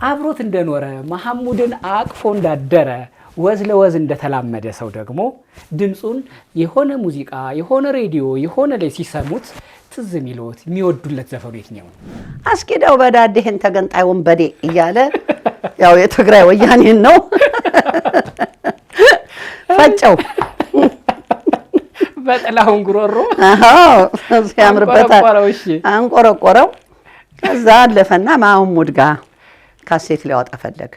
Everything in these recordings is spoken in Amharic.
አብሮት እንደኖረ መሐሙድን አቅፎ እንዳደረ ወዝ ለወዝ እንደተላመደ ሰው ደግሞ ድምጹን የሆነ ሙዚቃ የሆነ ሬዲዮ የሆነ ላይ ሲሰሙት ትዝ የሚሉት የሚወዱለት ዘፈኑ የትኛው? አስኪዳው በዳዴህን ተገንጣይ ወንበዴ እያለ ያው የትግራይ ወያኔን ነው ፈጨው በጥላሁን ጉሮሮ ሲያምርበታል አንቆረቆረው። ከዛ አለፈና መሐሙድ ጋር ካሴት ሊያወጣ ፈለገ።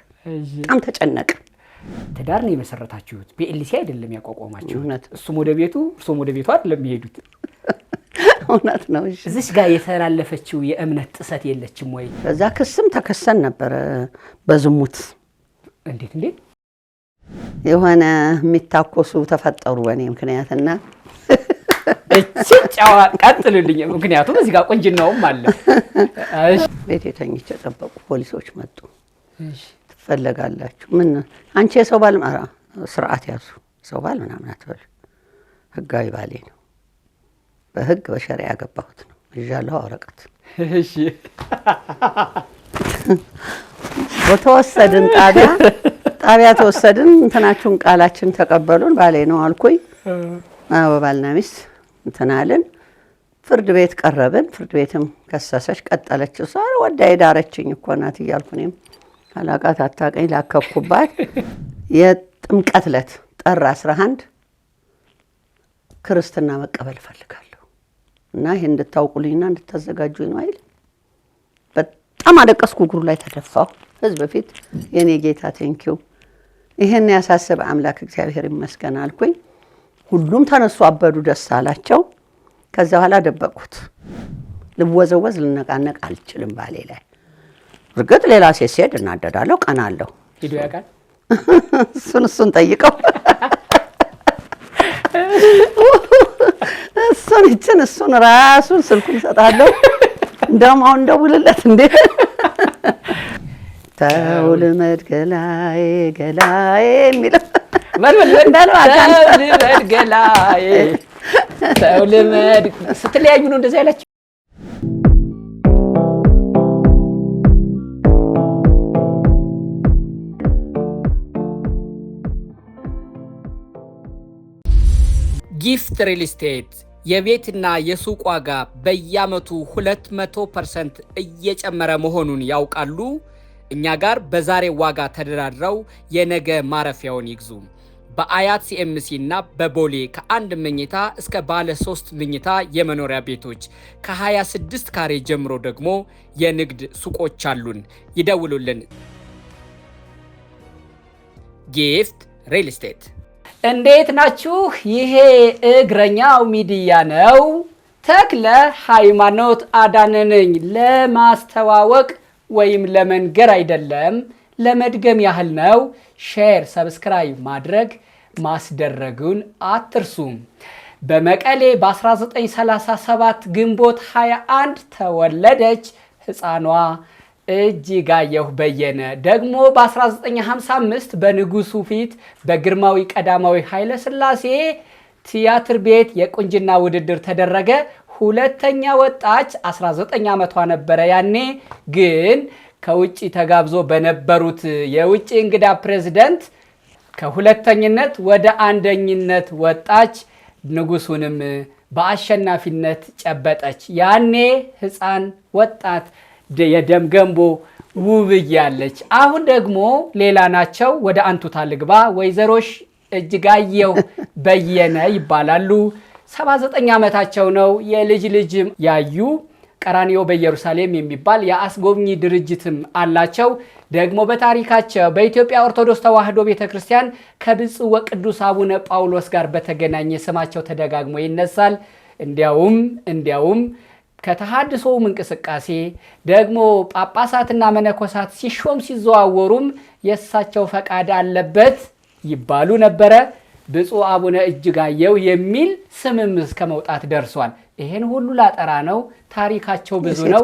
በጣም ተጨነቀ። ትዳር ነው የመሰረታችሁት፣ በኤልሲ አይደለም ያቋቋማችሁት። እሱም ወደ ቤቱ እርሱም ወደ ቤቱ አይደለም የሚሄዱት። እውነት ነው። እዚህ ጋር የተላለፈችው የእምነት ጥሰት የለችም ወይ? በዛ ክስም ተከሰን ነበር በዝሙት። እንዴት የሆነ የሚታኮሱ ተፈጠሩ በእኔ ምክንያትና እቺ ጫዋ ቀጥልልኝ። ምክንያቱም እዚህ ጋር ቆንጅናውም አለ። እሺ ቤት የተኝቼ ጠበቁ። ፖሊሶች መጡ። እሺ ትፈለጋላችሁ? ምን አንቺ የሰው ባል ስርዓት ያዙ። ሰው ባል ምናምን አትበሉ። ህጋዊ ባሌ ነው። በህግ በሸሪዓ ያገባሁት ነው። እጃለሁ ወረቀት። እሺ ወተወሰድን ጣቢያ ተወሰድን። እንትናችሁን ቃላችን ተቀበሉን። ባሌ ነው አልኩኝ። ባልና ሚስት እንትናልን ፍርድ ቤት ቀረብን። ፍርድ ቤትም ከሰሰች። ቀጠለች። እሷ ወዳ የዳረችኝ እኮ ናት እያልኩ እኔም አላቃት አታቀኝ ላከኩባት። የጥምቀት ዕለት ጥር 11 ክርስትና መቀበል ፈልጋለሁ እና ይሄ እንድታውቁልኝና እንድታዘጋጁኝ ነው አይደል? በጣም አለቀስኩ። እግሩ ላይ ተደፋሁ ህዝብ ፊት። የኔ ጌታ ቴንኪው፣ ይሄን ያሳሰበ አምላክ እግዚአብሔር ይመስገን አልኩኝ። ሁሉም ተነሱ፣ አበዱ፣ ደስ አላቸው። ከዛ በኋላ ደበቅኩት። ልወዘወዝ ልነቃነቅ አልችልም ባሌ ላይ። እርግጥ ሌላ ሴት ሲሄድ እናደዳለሁ፣ ቀናለሁ። ሄዶ ያውቃል? እሱን ጠይቀው። እሱን ራሱን ስልኩን ሰጣለሁ። እንደውም አሁን ደውልለት እንዴ። ተው ልመድ ገላዬ ገላዬ የሚለው ልመድ ገላዬ ተው ልመድ ስትለያዩ ነው እንደዚህ ያላችሁ? ጊፍት ሪል ስቴት የቤትና የሱቅ ዋጋ በየዓመቱ 200% እየጨመረ መሆኑን ያውቃሉ? እኛ ጋር በዛሬ ዋጋ ተደራድረው የነገ ማረፊያውን ይግዙ። በአያት ሲኤምሲ እና በቦሌ ከአንድ መኝታ እስከ ባለ 3 መኝታ የመኖሪያ ቤቶች ከ26 ካሬ ጀምሮ ደግሞ የንግድ ሱቆች አሉን። ይደውሉልን። ጊፍት ሪል ስቴት። እንዴት ናችሁ? ይሄ እግረኛው ሚዲያ ነው። ተክለ ሃይማኖት አዳነ ነኝ። ለማስተዋወቅ ወይም ለመንገር አይደለም፣ ለመድገም ያህል ነው። ሼር፣ ሰብስክራይብ ማድረግ ማስደረጉን አትርሱም። በመቀሌ በ1937 ግንቦት 21 ተወለደች ሕፃኗ እጅጋየሁ በየነ። ደግሞ በ1955 በንጉሱ ፊት በግርማዊ ቀዳማዊ ኃይለ ሥላሴ ቲያትር ቤት የቁንጅና ውድድር ተደረገ። ሁለተኛ ወጣች። 19 ዓመቷ ነበረ ያኔ። ግን ከውጭ ተጋብዞ በነበሩት የውጭ እንግዳ ፕሬዝዳንት ከሁለተኝነት ወደ አንደኝነት ወጣች። ንጉሱንም በአሸናፊነት ጨበጠች። ያኔ ሕፃን ወጣት የደም ገንቦ ውብ እያለች። አሁን ደግሞ ሌላ ናቸው። ወደ አንቱታ ልግባ። ወይዘሮሽ እጅጋየሁ በየነ ይባላሉ። 79 ዓመታቸው ነው። የልጅ ልጅ ያዩ ቀራኒዮ በኢየሩሳሌም የሚባል የአስጎብኚ ድርጅትም አላቸው። ደግሞ በታሪካቸው በኢትዮጵያ ኦርቶዶክስ ተዋሕዶ ቤተክርስቲያን ከብፁዕ ወቅዱስ አቡነ ጳውሎስ ጋር በተገናኘ ስማቸው ተደጋግሞ ይነሳል። እንዲያውም ከተሐድሶውም እንቅስቃሴ ደግሞ ጳጳሳትና መነኮሳት ሲሾም ሲዘዋወሩም የእሳቸው ፈቃድ አለበት ይባሉ ነበረ። ብፁዕ አቡነ እጅጋየሁ የሚል ስምም እስከ መውጣት ደርሷል። ይሄን ሁሉ ላጠራ ነው። ታሪካቸው ብዙ ነው።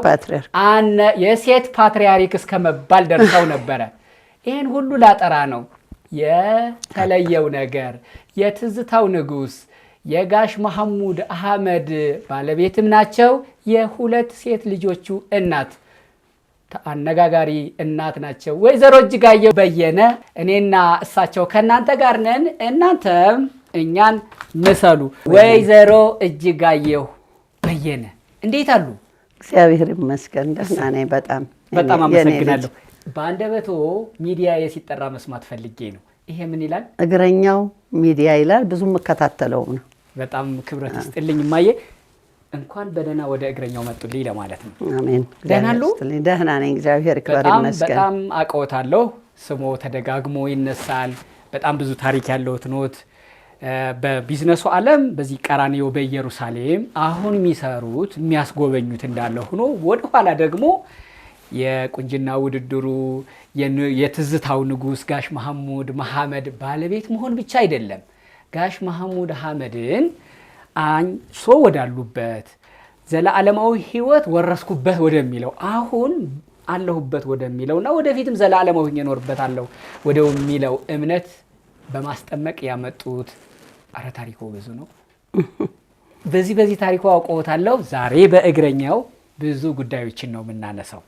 የሴት ፓትርያርክ እስከ መባል ደርሰው ነበረ። ይሄን ሁሉ ላጠራ ነው። የተለየው ነገር የትዝታው ንጉስ የጋሽ መሐሙድ አህመድ ባለቤትም ናቸው። የሁለት ሴት ልጆቹ እናት አነጋጋሪ እናት ናቸው ወይዘሮ እጅጋየሁ በየነ። እኔና እሳቸው ከናንተ ጋር ነን፣ እናንተም እኛን ምሰሉ። ወይዘሮ እጅጋየሁ በየነ እንዴት አሉ? እግዚአብሔር ይመስገን ደህና ነኝ። በጣም አመሰግናለሁ። በአንደበቶ ሚዲያ ሲጠራ መስማት ፈልጌ ነው። ይሄ ምን ይላል? እግረኛው ሚዲያ ይላል። ብዙም መከታተለው ነው። በጣም ክብረት ይስጥልኝ እማዬ። እንኳን በደህና ወደ እግረኛው መጡልኝ ለማለት ነው። አሜን። ደህና አሉ? ደህና ነኝ እግዚአብሔር ይክበር ይመስገን። በጣም አውቀውታለሁ። ስሞ ተደጋግሞ ይነሳል። በጣም ብዙ ታሪክ ያለውት ኖት። በቢዝነሱ ዓለም በዚህ ቀራንዮ በኢየሩሳሌም አሁን የሚሰሩት የሚያስጎበኙት እንዳለ ሆኖ ወደ ኋላ ደግሞ የቁንጅና ውድድሩ የትዝታው ንጉስ ጋሽ መሐሙድ መሐመድ ባለቤት መሆን ብቻ አይደለም። ጋሽ መሐሙድ አህመድን አንሶ ወዳሉበት ዘላለማዊ ህይወት ወረስኩበት ወደሚለው አሁን አለሁበት ወደሚለውና ወደፊትም ዘላለማዊ እኖርበታለሁ ወደሚለው እምነት በማስጠመቅ ያመጡት አረ ታሪኮ ብዙ ነው። በዚህ ታሪኮ አውቀውታለሁ። ዛሬ በእግረኛው ብዙ ጉዳዮችን ነው የምናነሳው።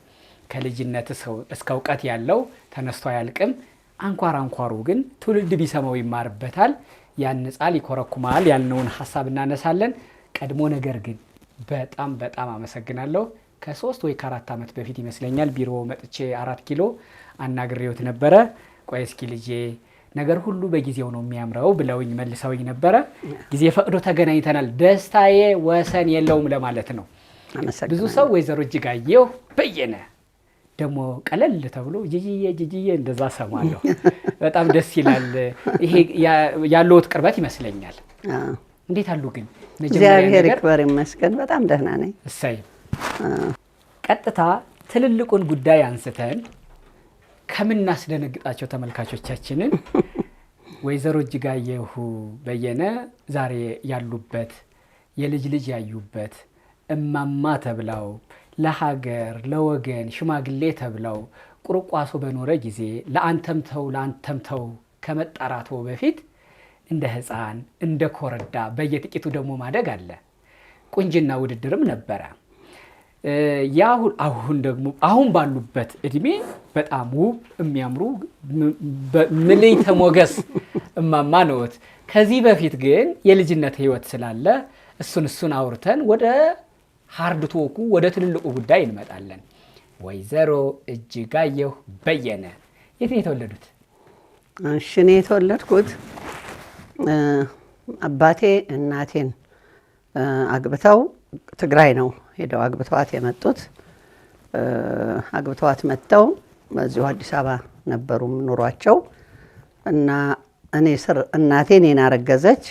ከልጅነት እስከ እውቀት ያለው ተነስቶ አያልቅም። አንኳሩ ግን ትውልድ ቢሰማው ይማርበታል፣ ያንጻል፣ ይኮረኩማል ያልነውን ሐሳብ እናነሳለን። ቀድሞ ነገር ግን በጣም አመሰግናለሁ። ከ3 ወይ ከ4 ዓመት በፊት ይመስለኛል ቢሮ መጥቼ 4 ኪሎ አናግሬዎት ነበረ። ቆይ እስኪ ልጄ ነገር ሁሉ በጊዜው ነው የሚያምረው ብለውኝ መልሰውኝ ነበረ። ጊዜ ፈቅዶ ተገናኝተናል። ደስታዬ ወሰን የለውም ለማለት ነው። ብዙ ሰው ወይዘሮ እጅጋየሁ በየነ ደግሞ ቀለል ተብሎ ጅጅዬ እንደዛ ሰማለሁ። በጣም ደስ ይላል። ይሄ ያለውት ቅርበት ይመስለኛል። እንዴት አሉ ግን? እግዚአብሔር ይክበር ይመስገን በጣም ደህና ነኝ። እሰይ። ቀጥታ ትልልቁን ጉዳይ አንስተን ከምናስደነግጣቸው ተመልካቾቻችንን ወይዘሮ እጅጋየሁ በየነ ዛሬ ያሉበት የልጅ ያዩበት እማማ ተብለው ለሀገር ለወገን ሽማግሌ ተብለው ቁርቋሶ በኖረ ጊዜ ለአንተም ተው ከመጣራቶ በፊት እንደ ሕፃን እንደ ኮረዳ በየጥቂቱ ደግሞ ማደግ አለ። ቁንጅና ውድድርም ነበረ። አሁን ባሉበት እድሜ በጣም ውብ የሚያምሩ ምልዕተ ሞገስ እማማ ነዎት። ከዚህ በፊት ግን የልጅነት ህይወት ስላለ እሱን አውርተን ወደ ሃርድ ቶኩ ወደ ትልልቁ ጉዳይ እንመጣለን። ወይዘሮ እጅጋየሁ በየነ የት ነው የተወለዱት? እሺ እኔ የተወለድኩት አባቴ እናቴን አግብተው ትግራይ ነው ሄደው አግብተዋት የመጡት። አግብተዋት መጥተው በዚሁ አዲስ አበባ ነበሩ ኑሯቸው እና እናቴ እኔን አረገዘች።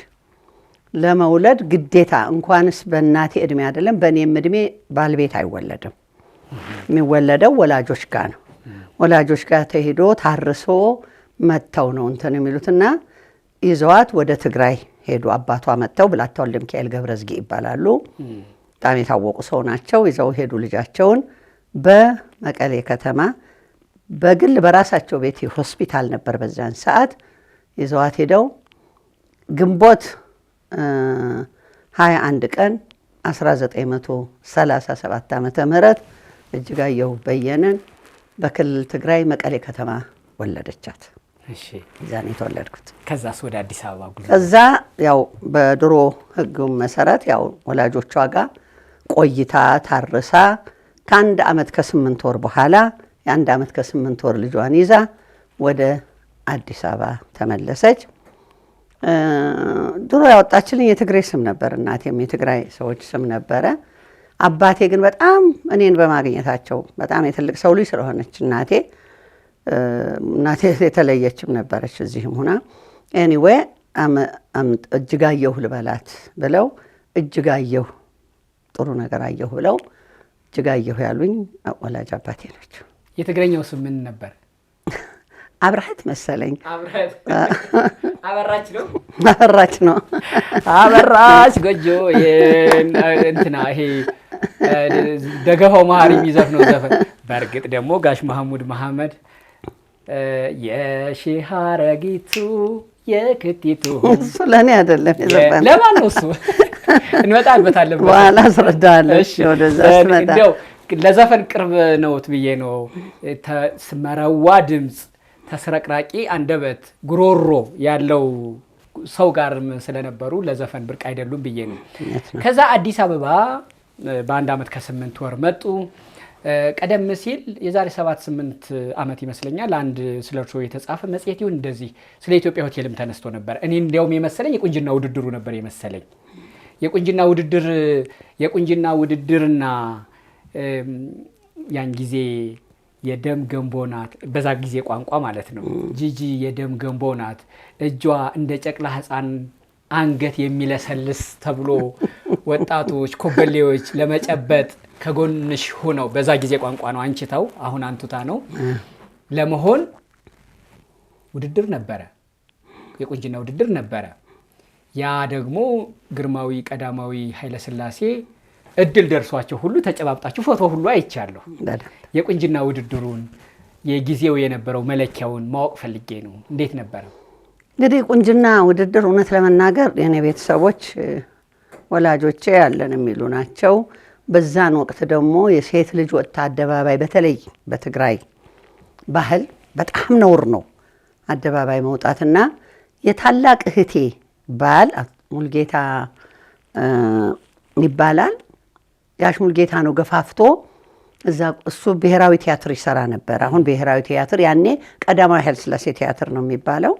ለመውለድ ግዴታ እንኳንስ በእናቴ እድሜ አይደለም በእኔም እድሜ ባልቤት አይወለድም። የሚወለደው ወላጆች ጋር ነው። ወላጆች ጋር ተሄዶ ታርሶ መጥተው ነው እንትን የሚሉትና ይዘዋት ወደ ትግራይ ሄዱ። አባቷ መጥተው ብላታ ወልደ ሚካኤል ገብረዝጊ ይባላሉ። በጣም የታወቁ ሰው ናቸው። ይዘው ሄዱ ልጃቸውን። በመቀሌ ከተማ በግል በራሳቸው ቤት ሆስፒታል ነበር በዛን ሰዓት። ይዘዋት ሄደው ግንቦት 21 ቀን 1937 ዓመተ ምህረት እጅጋየሁ በየነን በክልል ትግራይ መቀሌ ከተማ ወለደቻት። እሺ እዛ ነው የተወለድኩት። ከዛስ ወደ አዲስ አበባ ጉዞ? ከዛ ያው በድሮ ሕግ መሰረት ያው ወላጆቿ ጋር ቆይታ ታርሳ ከ1 ዓመት ከ8 ወር በኋላ የ1 ዓመት ከ8 ወር ልጇን ይዛ ወደ አዲስ አበባ ተመለሰች። ድሮ ያወጣችልኝ የትግሬ ስም ነበር። እናቴም የትግራይ ሰዎች ስም ነበረ። አባቴ ግን በጣም እኔን በማግኘታቸው በጣም የትልቅ ሰው ልጅ ስለሆነች እናቴ የተለየችም ነበረች እዚህም ሆና ኤኒዌይ እጅጋየሁ ልበላት ብለው እጅጋየሁ ጥሩ ነገር አየሁ ብለው እጅጋየሁ ያሉኝ ወላጅ አባቴ ናቸው። የትግረኛው ስም ምን ነበር? አብራህት መሰለኝ። አበራች ነው። አበራች ጎጆ እንትና ይሄ ደገፋው መሀሪ የሚዘፍነው ዘፈን። በእርግጥ ደግሞ ጋሽ መሐሙድ መሐመድ የሺህ አረጊቱ የክቲቱ እሱ ለእኔ አይደለም የዘፈነው። ለማን ነው እሱ? እንመጣበታለን። በኋላ አስረዳለሁ። ወደዛ ስመጣ እንደው ለዘፈን ቅርብ ነውት ብዬ ነው። መረዋ ድምፅ፣ ተስረቅራቂ አንደበት፣ ጉሮሮ ያለው ሰው ጋር ስለነበሩ ለዘፈን ብርቅ አይደሉም ብዬ ነው። ከዛ አዲስ አበባ በአንድ ዓመት ከ8 ወር መጡ። ቀደም ሲል የዛሬ 7-8 ዓመት ይመስለኛል አንድ ስለ እርሶ የተጻፈ መጽሔት ይሁን እንደዚህ ስለ ኢትዮጵያ ሆቴልም ተነስቶ ነበር። እኔ እንዲያውም የመሰለኝ የቁንጅና ውድድሩ ነበር የመሰለኝ። የቁንጅና ውድድርና ያን ጊዜ የደም ገንቦ ናት፣ በዛ ጊዜ ቋንቋ ማለት ነው። ጂጂ የደም ገንቦ ናት፣ እጇ እንደ ጨቅላ ሕፃን አንገት የሚለሰልስ ተብሎ ወጣቶች ኮበሌዎች ለመጨበጥ ከጎንሽ ሆነው፣ በዛ ጊዜ ቋንቋ ነው፣ አንቺታው አሁን አንቱታ ነው ለመሆን ውድድር ነበረ፣ የቁንጅና ውድድር ነበረ። ያ ደግሞ ግርማዊ ቀዳማዊ ኃይለ ሥላሴ እድል ደርሷቸው ሁሉ ተጨባብጣችሁ ፎቶ ሁሉ አይቻለሁ። የቁንጅና ውድድሩን የጊዜው የነበረው መለኪያውን ማወቅ ፈልጌ ነው። እንዴት ነበረ? እንግዲህ ቁንጅና ውድድር እውነት ለመናገር የኔ ቤተሰቦች ወላጆቼ ያለን የሚሉ ናቸው። በዛን ወቅት ደግሞ የሴት ልጅ ወጥታ አደባባይ፣ በተለይ በትግራይ ባህል በጣም ነውር ነው አደባባይ መውጣትና የታላቅ እህቴ ባል ሙልጌታ ይባላል። ጋሽ ሙልጌታ ነው ገፋፍቶ እዛ እሱ ብሔራዊ ቲያትር ይሰራ ነበር። አሁን ብሔራዊ ቲያትር ያኔ ቀዳማዊ ኃይለ ሥላሴ ቲያትር ነው የሚባለው።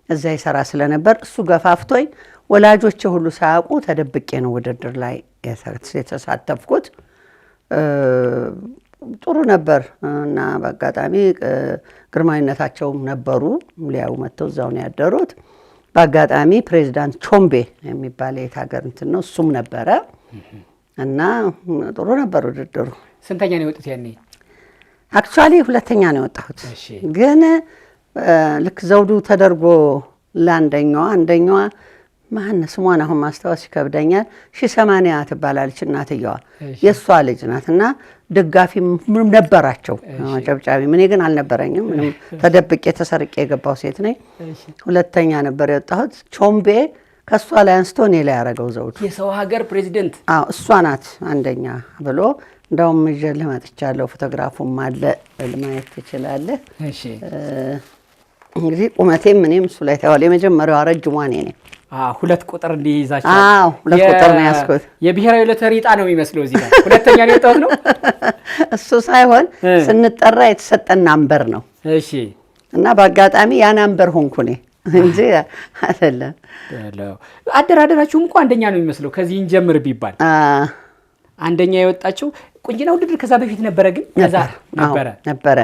እዛ ይሰራ ስለነበር እሱ ገፋፍቶኝ ወላጆቼ ሁሉ ሳያውቁ ተደብቄ ነው ውድድር ላይ የተሳተፍኩት። ጥሩ ነበር እና በአጋጣሚ ግርማዊነታቸውም ነበሩ ሊያዩ መጥተው እዛው ነው ያደሩት። በአጋጣሚ ፕሬዚዳንት ቾምቤ የሚባል የት ሀገር እንትን ነው እሱም ነበረ እና ጥሩ ነበር ውድድሩ። ስንተኛ ነው የወጡት ያኔ? አክቹዋሊ ሁለተኛ ነው የወጣሁት። ግን ልክ ዘውዱ ተደርጎ አንደኛዋ ማን ስሟን አሁን ማስታወስ ይከብደኛል። 80 ትባላለች እናትየዋ፣ የእሷ ልጅ ናት። እና ደጋፊ ነበራቸው ጨብጫቢ። እኔ ግን አልነበረኝም። ምንም ተደብቄ ተሰርቄ የገባው ሴት ነኝ። ሁለተኛ ነበር የወጣሁት። ቾምቤ ከእሷ ላይ አንስቶ እኔ ላይ ያደረገው ዘውዱ። የሰው ሀገር ፕሬዚደንት እሷ ናት አንደኛ ብሎ እንደውም ይዤልህ መጥቻለሁ። ፎቶግራፉም አለ ማየት ትችላለህ። እንግዲህ ቁመቴም እኔም እሱ ላይ ታያለህ። የመጀመሪያዋ ረጅሟ እኔ ነኝ። 2 ቁጥር እንዲይዛቸው 2 ቁጥር ነው ያስኩት። የብሔራዊ ሎተሪ ዕጣ ነው የሚመስለው። እዚህ ጋር ሁለተኛ ነው የወጣሁት ነው እሱ ሳይሆን ስንጠራ የተሰጠን ናምበር ነው። እሺ። እና በአጋጣሚ ያ ናምበር ሆንኩ እኔ እንጂ አይደለም። አደራደራችሁም እኮ አንደኛ ነው የሚመስለው። ከዚህ እንጀምር ቢባል አንደኛ የወጣችው ቁንጅና ውድድር ከዛ በፊት ነበረ። ግን ከዛ ነበረ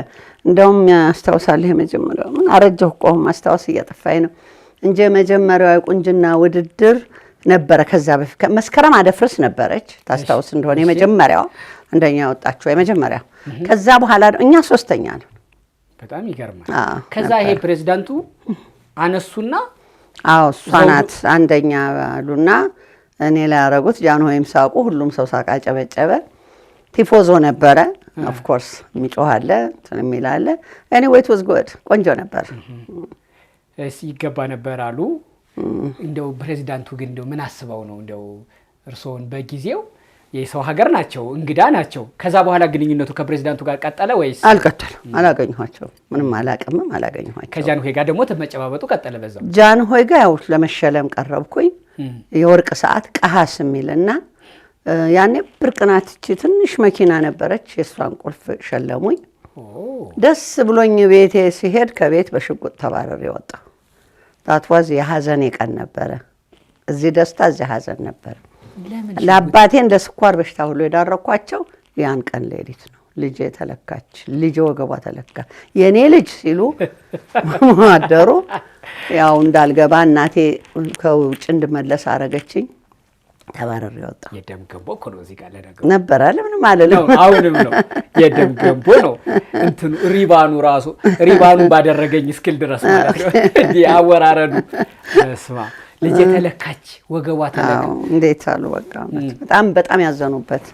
እንደውም አስታውሳለሁ። የመጀመሪያው ምን አረጀሁ እኮ ማስታወስ እያጠፋኝ ነው እንጂ የመጀመሪያው የቁንጅና ውድድር ነበረ። ከዛ በፊት መስከረም አደፍርስ ነበረች ታስታውስ እንደሆነ የመጀመሪያው አንደኛ ወጣችው የመጀመሪያው። ከዛ በኋላ እኛ ሶስተኛ ነው። በጣም ይገርማል። ከዛ ይሄ ፕሬዝዳንቱ አነሱና እሷ ናት አንደኛ አሉና እኔ ላይ ያደረጉት ጃንሆይም ሳቁ፣ ሁሉም ሰው ሳቃ፣ ጨበጨበ። ቲፎዞ ነበረ ኦፍ ኮርስ የሚጮህ አለ የሚል አለ። ኤኒዌይ ኢት ዋዝ ጉድ ቆንጆ ነበር። ይገባ ነበር አሉ። እንደው ፕሬዚዳንቱ ግን እንደው ምን አስበው ነው እንደው እርስዎን በጊዜው የሰው ሀገር ናቸው እንግዳ ናቸው። ከዛ በኋላ ግንኙነቱ ከፕሬዚዳንቱ ጋር ቀጠለ ወይስ? አልቀጠለም። አላገኘኋቸው፣ ምንም አላቀምም፣ አላገኘኋቸው። ከጃንሆይ ጋር ደግሞ መጨባበጡ ቀጠለ በዛው። ጃንሆይ ጋር ያው ለመሸለም ቀረብኩኝ። የወርቅ ሰዓት ቀሃስ የሚልና ያኔ ብርቅናት እቺ ትንሽ መኪና ነበረች፣ የእሷን ቁልፍ ሸለሙኝ። ደስ ብሎኝ ቤቴ ሲሄድ ከቤት በሽጉጥ ተባረር የወጣው ታትዋዝ የሐዘን ቀን ነበረ። እዚህ ደስታ እዚህ ሐዘን ነበር። ለአባቴ እንደ ስኳር በሽታ ሁሉ የዳረኳቸው ያን ቀን ሌሊት ነው። ልጄ ተለካች፣ ልጄ ወገቧ ተለካ፣ የኔ ልጅ ሲሉ አደሩ። ያው እንዳልገባ እናቴ ከውጭ እንድመለስ አረገችኝ። ተባረር ያወጣ የደም ገንቦ እኮ ነው እዚህ ጋር ለነገሩ ነበር አለ። ምንም አለለም። አሁንም ነው የደም ገንቦ ነው እንትኑ ሪባኑ ራሱ ሪባኑን ባደረገኝ እስክል ድረስ ማለት ነው። እንዲህ አወራረዱ ስማ ልጄ ተለካች፣ ወገቧ ተለካ። እንዴት አሉ በቃ በጣም በጣም ያዘኑበት።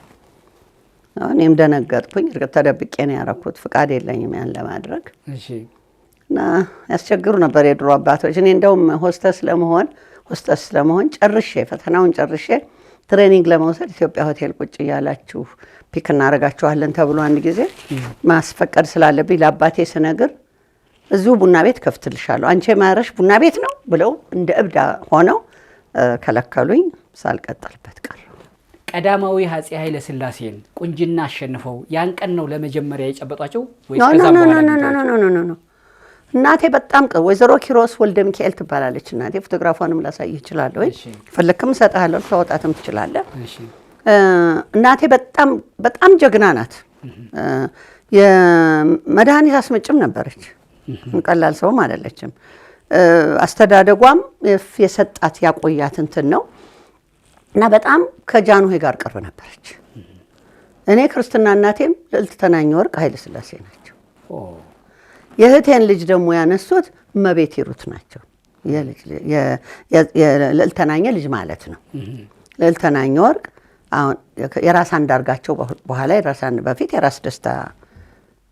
እኔም ደነገጥኩኝ። እርግጥ ተደብቄ ነው ያደረኩት፣ ፍቃድ የለኝም ያን ለማድረግ። እሺ። እና ያስቸግሩ ነበር የድሮ አባቶች። እኔ እንደውም ሆስተስ ለመሆን ጨርሼ ፈተናውን ጨርሼ ትሬኒንግ ለመውሰድ ኢትዮጵያ ሆቴል ቁጭ እያላችሁ ፒክ እናደርጋቸዋለን ተብሎ አንድ ጊዜ ማስፈቀድ ስላለብኝ ለአባቴ ስነግር እዚሁ ቡና ቤት ከፍትልሻለሁ አንቺ የማረሽ ቡና ቤት ነው ብለው እንደ እብድ ሆነው ከለከሉኝ። ሳልቀጥልበት ቀረ። ቀዳማዊ አፄ ኃይለ ሥላሴን ቁንጅና አሸንፈው ያን ቀን ነው ለመጀመሪያ የጨበጧቸው ወይስ ኖ ከዛ ኖ ኖ በኋላ? ኖ ኖ ኖ ኖ ኖ እናቴ በጣም ወይዘሮ ኪሮስ ወልደ ሚካኤል ትባላለች እናቴ። ፎቶግራፏንም ላሳይህ እችላለሁ ወይ ፈለክም እሰጥሃለሁ ታወጣትም ትችላለህ። እሺ እናቴ በጣም በጣም ጀግና ናት። የመድኃኒት አስመጭም ነበረች። ቀላል ሰውም አይደለችም። አስተዳደጓም የሰጣት ያቆያት እንትን ነው እና በጣም ከጃንሆይ ጋር ቅርብ ነበረች። እኔ ክርስትና እናቴም ልዕልት ተናኘ ወርቅ ኃይለ ሥላሴ ናቸው። የእህቴን ልጅ ደግሞ ያነሱት እመቤት ሂሩት ናቸው። የልዕልት ተናኘ ልጅ ማለት ነው። ልዕልት ተናኘ ወርቅ አሁን የራስ አንዳርጋቸው በኋላ በፊት የራስ ደስታ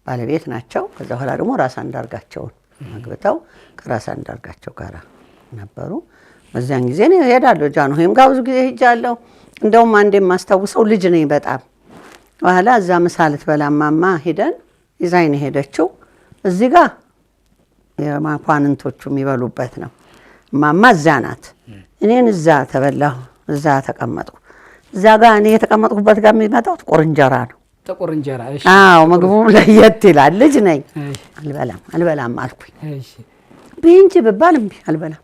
ባለቤት ናቸው። ከዛ በኋላ ደግሞ ራስ አንዳርጋቸውን አግብተው ከራስ አንዳርጋቸው ጋር ነበሩ። በዚያን ጊዜ ነው እሄዳለሁ። ጃንሆይም ጋር ብዙ ጊዜ ሄጃለሁ። እንደውም አንዴ የማስታውሰው ልጅ ነኝ በጣም በኋላ እዛ ምሳ ልትበላ እማማ ሄደን ይዛኝ ነው ሄደችው። እዚህ ጋር የመኳንንቶቹ የሚበሉበት ነው። እማማ እዛ ናት። እኔን እዛ ተበላሁ፣ እዛ ተቀመጥኩ። እዛ ጋር እኔ የተቀመጥኩበት ጋር የሚመጣው ጥቁር እንጀራ ነው። ጥቁር እንጀራ። እሺ አዎ ምግቡም ለየት ይላል። ልጅ ነኝ። አልበላም አልኩኝ። እሺ ብንጂ ብባል እምቢ አልበላም።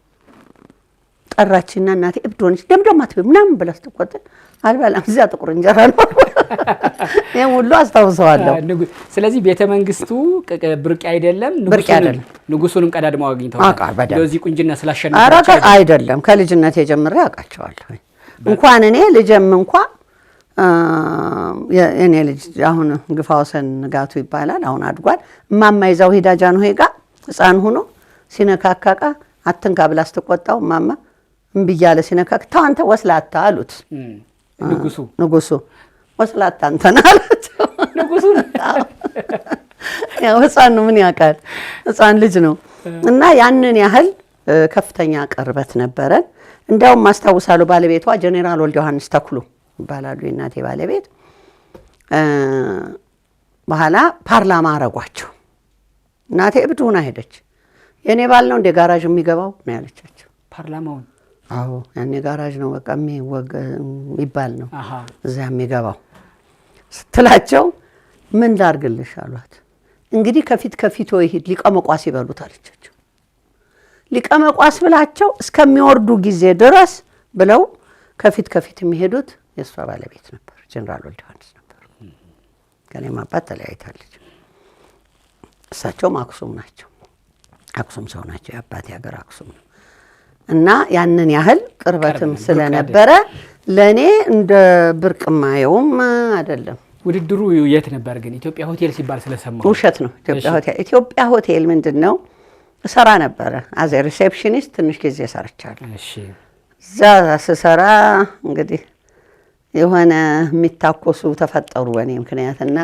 ጠራችና እናቴ እብድ ሆነች። ደምደም አትበይ ምናምን ብላ ስትቆጥል አልበላም። እዚያ ጥቁር እንጀራ ነው። ይሄን ሁሉ አስታውሰዋለሁ። ስለዚህ ቤተ መንግስቱ ብርቅ አይደለም። ንጉሱንም ቀዳድመው አግኝተዋል። ለዚህ ቁንጅና ስላሸነፋቸው አይደለም። ከልጅነት ጀምሬ አውቃቸዋለሁ። እንኳን እኔ ልጅም እንኳን የኔ ልጅ አሁን ግፋወሰን ንጋቱ ይባላል። አሁን አድጓል። እማማ ይዛው ሄዳ ጃንሆይ ጋር ሕፃን ሆኖ ሲነካካቃ አትንካ ብላ ስትቆጣው እማማ እምቢ እያለ ሲነካክ ተው አንተ ወስላታ አሉት። ንጉሱ ወስላታ አንተና አሉት። ንጉሱ ያው ሕፃን ነው ምን ያውቃል? ሕፃን ልጅ ነው። እና ያንን ያህል ከፍተኛ ቅርበት ነበረን። እንዲያውም ማስታውሳለሁ ባለቤቷ ጄኔራል ወልደ ዮሐንስ ተክሉ ይባላሉ የእናቴ ባለቤት። በኋላ ፓርላማ አረጓቸው። እናቴ እብድ ሆና ሄደች። የኔ ባል ነው እንደ ጋራዥ የሚገባው ነው ያለቻቸው። ፓርላማውን? አዎ ያኔ ጋራዥ ነው በቃ የሚባል ነው እዛ የሚገባው ስትላቸው ምን ላርግልሽ አሏት። እንግዲህ ከፊት ይሄድ ሊቀመቋስ ይበሉት አለቻቸው። ሊቀመቋስ ብላቸው እስከሚወርዱ ጊዜ ድረስ ብለው ከፊት የሚሄዱት የእሷ ባለቤት ነበር፣ ጄኔራል ወልደ ዮሐንስ ነበር። ከኔም አባት ተለያይታለች። እሳቸውም አክሱም ናቸው። አክሱም ሰው ናቸው። የአባቴ ሀገር አክሱም ነው። እና ያንን ያህል ቅርበትም ስለነበረ ለእኔ እንደ ብርቅ ማየውም አይደለም። ውድድሩ የት ነበር ግን? ኢትዮጵያ ሆቴል ሲባል ስለሰማሁ። ውሸት ነው። ኢትዮጵያ ሆቴል ምንድን ነው? እሰራ ነበረ አዘ ሪሴፕሽኒስት ትንሽ ጊዜ ሰርቻለሁ። እዛ ስሰራ እንግዲህ የሆነ የሚታኮሱ ተፈጠሩ በእኔ ምክንያትና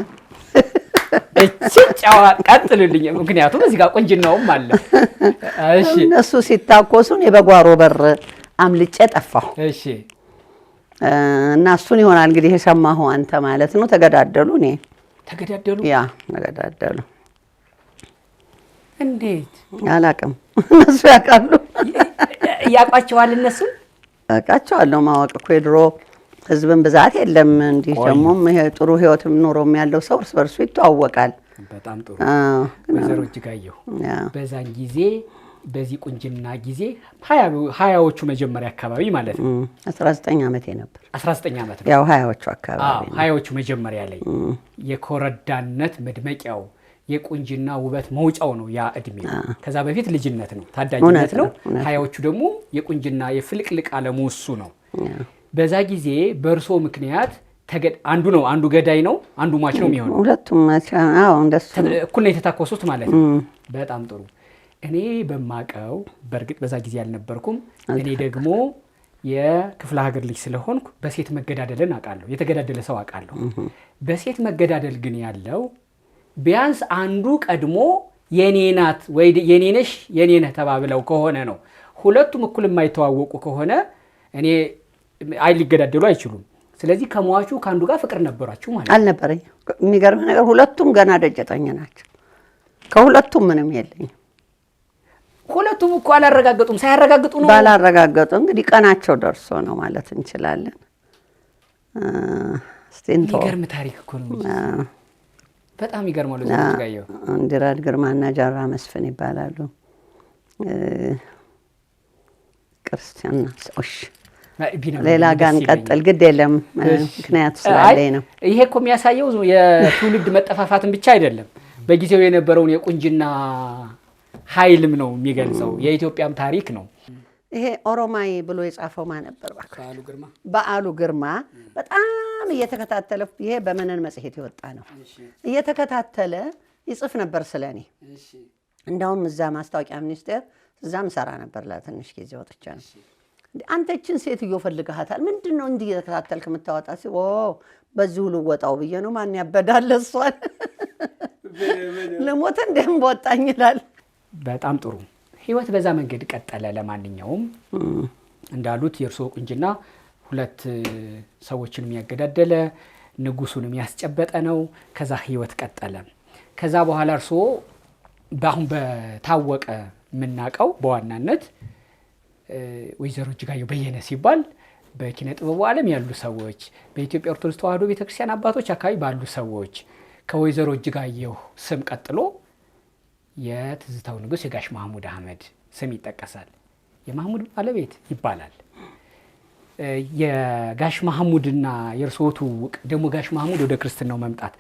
እቺ ጫዋ ቀጥልልኝ። ምክንያቱም እዚህ ጋር ቁንጅናውም አለ። እሺ እነሱ ሲታኮሱን የበጓሮ በር አምልጬ ጠፋሁ። እሺ እና እሱን ይሆናል እንግዲህ የሰማሁ አንተ ማለት ነው። ተገዳደሉ። እኔ ተገዳደሉ? ያ ተገዳደሉ። እንዴት? አላውቅም። እነሱ ያውቃሉ። ያውቃቸዋል። እነሱ አውቃቸዋለሁ። ማወቅ እኮ የድሮ ህዝብን ብዛት የለም። እንዲህ ደግሞም ይሄ ጥሩ ህይወትም ኖሮም ያለው ሰው እርስ በርሱ ይተዋወቃል። በጣም ጥሩ። ወይዘሮ እጅጋየሁ በዛን ጊዜ በዚህ ቁንጅና ጊዜ ሀያዎቹ መጀመሪያ አካባቢ ማለት ነው 19 ዓመቴ ነበር። 19 ዓመት ነው። ያው ሀያዎቹ አካባቢ ሀያዎቹ መጀመሪያ ላይ የኮረዳነት መድመቂያው የቁንጅና ውበት መውጫው ነው ያ እድሜ። ከዛ በፊት ልጅነት ነው፣ ታዳጊነት ነው። ሀያዎቹ ደግሞ የቁንጅና የፍልቅልቅ ዓለሙ እሱ ነው። በዛ ጊዜ በእርሶ ምክንያት አንዱ ገዳይ ነው፣ አንዱ ሟች ነው የሚሆነው። ሁለቱም እንደሱ እኩል ነው የተታኮሱት ማለት ነው። በጣም ጥሩ። እኔ በማቀው በእርግጥ በዛ ጊዜ አልነበርኩም። እኔ ደግሞ የክፍለ ሀገር ልጅ ስለሆንኩ በሴት መገዳደልን አውቃለሁ፣ የተገዳደለ ሰው አውቃለሁ። በሴት መገዳደል ግን ያለው ቢያንስ አንዱ ቀድሞ የኔ ናት ወይ የኔ ነሽ የኔ ነህ ተባብለው ከሆነ ነው። ሁለቱም እኩል የማይተዋወቁ ከሆነ እኔ ሊገዳደሉ አይችሉም። ስለዚህ ከሟቹ ከአንዱ ጋር ፍቅር ነበራችሁ ማለት? አልነበረኝ። የሚገርም ነገር ሁለቱም ገና ደጀጠኝ ናቸው። ከሁለቱም ምንም የለኝም። ሁለቱም እኮ አላረጋገጡም። ሳያረጋግጡ ነው? ባላረጋገጡ እንግዲህ ቀናቸው ደርሶ ነው ማለት እንችላለን። ይገርም ታሪክ እኮ ነው። በጣም ይገርማሉ። ዘጋየው እንዲራድ ግርማና ጃራ መስፍን ይባላሉ። ክርስቲያን ሰዎች ሌላ ጋር እንቀጥል። ግድ የለም ምክንያቱ ስላለኝ ነው። ይሄ እኮ የሚያሳየው የትውልድ መጠፋፋትን ብቻ አይደለም፣ በጊዜው የነበረውን የቁንጅና ኃይልም ነው የሚገልጸው። የኢትዮጵያም ታሪክ ነው። ይሄ ኦሮማይ ብሎ የጻፈው ማን ነበር? በዓሉ ግርማ በጣም እየተከታተለ ይሄ በመነን መጽሔት የወጣ ነው። እየተከታተለ ይጽፍ ነበር ስለኔ። እንደውም እዛ ማስታወቂያ ሚኒስቴር እዛም ሰራ ነበር። ለትንሽ ጊዜ ወጥቻ ነው። አንተችን ሴትዮ ፈልገሃታል፣ ምንድን ነው እንዲህ እየተከታተልክ የምታወጣ? በዚህ ሁሉ ወጣው ብዬ ነው። ማን ያበዳል እሷን ለሞተ እንደም ወጣኝ ይላል። በጣም ጥሩ ህይወት በዛ መንገድ ቀጠለ። ለማንኛውም እንዳሉት የእርሶ ቁንጅና ሁለት ሰዎችንም ያገዳደለ ንጉሱንም ያስጨበጠ ነው። ከዛ ህይወት ቀጠለ። ከዛ በኋላ እርሶ በአሁን በታወቀ የምናውቀው በዋናነት ወይዘሮ እጅጋየሁ በየነ ሲባል በኪነ ጥበቡ ዓለም ያሉ ሰዎች፣ በኢትዮጵያ ኦርቶዶክስ ተዋሕዶ ቤተክርስቲያን አባቶች አካባቢ ባሉ ሰዎች ከወይዘሮ እጅጋየሁ ስም ቀጥሎ የትዝታው ንጉስ የጋሽ ማህሙድ አህመድ ስም ይጠቀሳል። የማህሙድ ባለቤት ይባላል። የጋሽ ማህሙድና የእርሶቱ ደግሞ ጋሽ ማህሙድ ወደ ክርስትናው መምጣት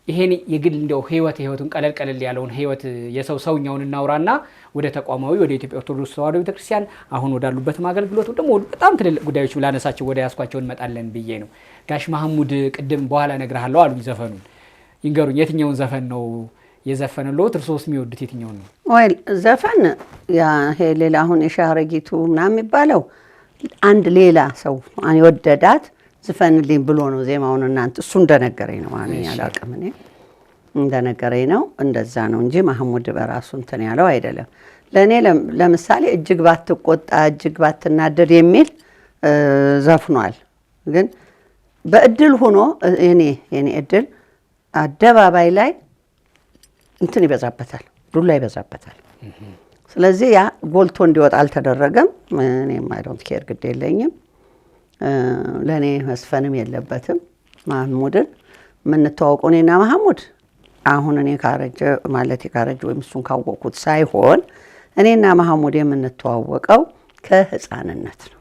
ይሄን የግል እንደው ህይወቱን ቀለል ያለውን ህይወት የሰው ሰውኛውን እናውራና ወደ ተቋማዊ ወደ ኢትዮጵያ ኦርቶዶክስ ተዋሕዶ ቤተክርስቲያን አሁን ወዳሉበትም አገልግሎት ደግሞ በጣም ትልልቅ ጉዳዮች ላነሳቸው ወደ ያስኳቸው እንመጣለን ብዬ ነው። ጋሽ ማህሙድ ቅድም በኋላ እነግርሃለሁ አሉኝ። ዘፈኑን ይንገሩኝ። የትኛውን ዘፈን ነው የዘፈነልዎት? እርሶስ የሚወዱት የትኛውን ነው? ወይ ዘፈን ያ ይሄ ሌላ አሁን የሻረጊቱ ምናምን የሚባለው አንድ ሌላ ሰው የወደዳት ዝፈንልኝ ብሎ ነው ዜማውን። እናንተ እሱ እንደነገረኝ ነው ማለት ያላቀም እኔ እንደነገረኝ ነው። እንደዛ ነው እንጂ ማህሙድ በራሱ እንትን ያለው አይደለም። ለኔ ለምሳሌ እጅግ ባትቆጣ እጅግ ባትናደድ የሚል ዘፍኗል። ግን በእድል ሆኖ የኔ እድል አደባባይ ላይ እንትን ይበዛበታል፣ ዱላ ይበዛበታል። ስለዚህ ያ ጎልቶ እንዲወጣ አልተደረገም። እኔም አይ ዶንት ኬር ግድ የለኝም። ለኔ መስፈንም የለበትም። ማህሙድን የምንተዋወቀው እኔና ማህሙድ አሁን እኔ ካረጀ ወይም እሱን ካወቅኩት ሳይሆን እኔና ማህሙድ የምንተዋወቀው ከህፃንነት ነው።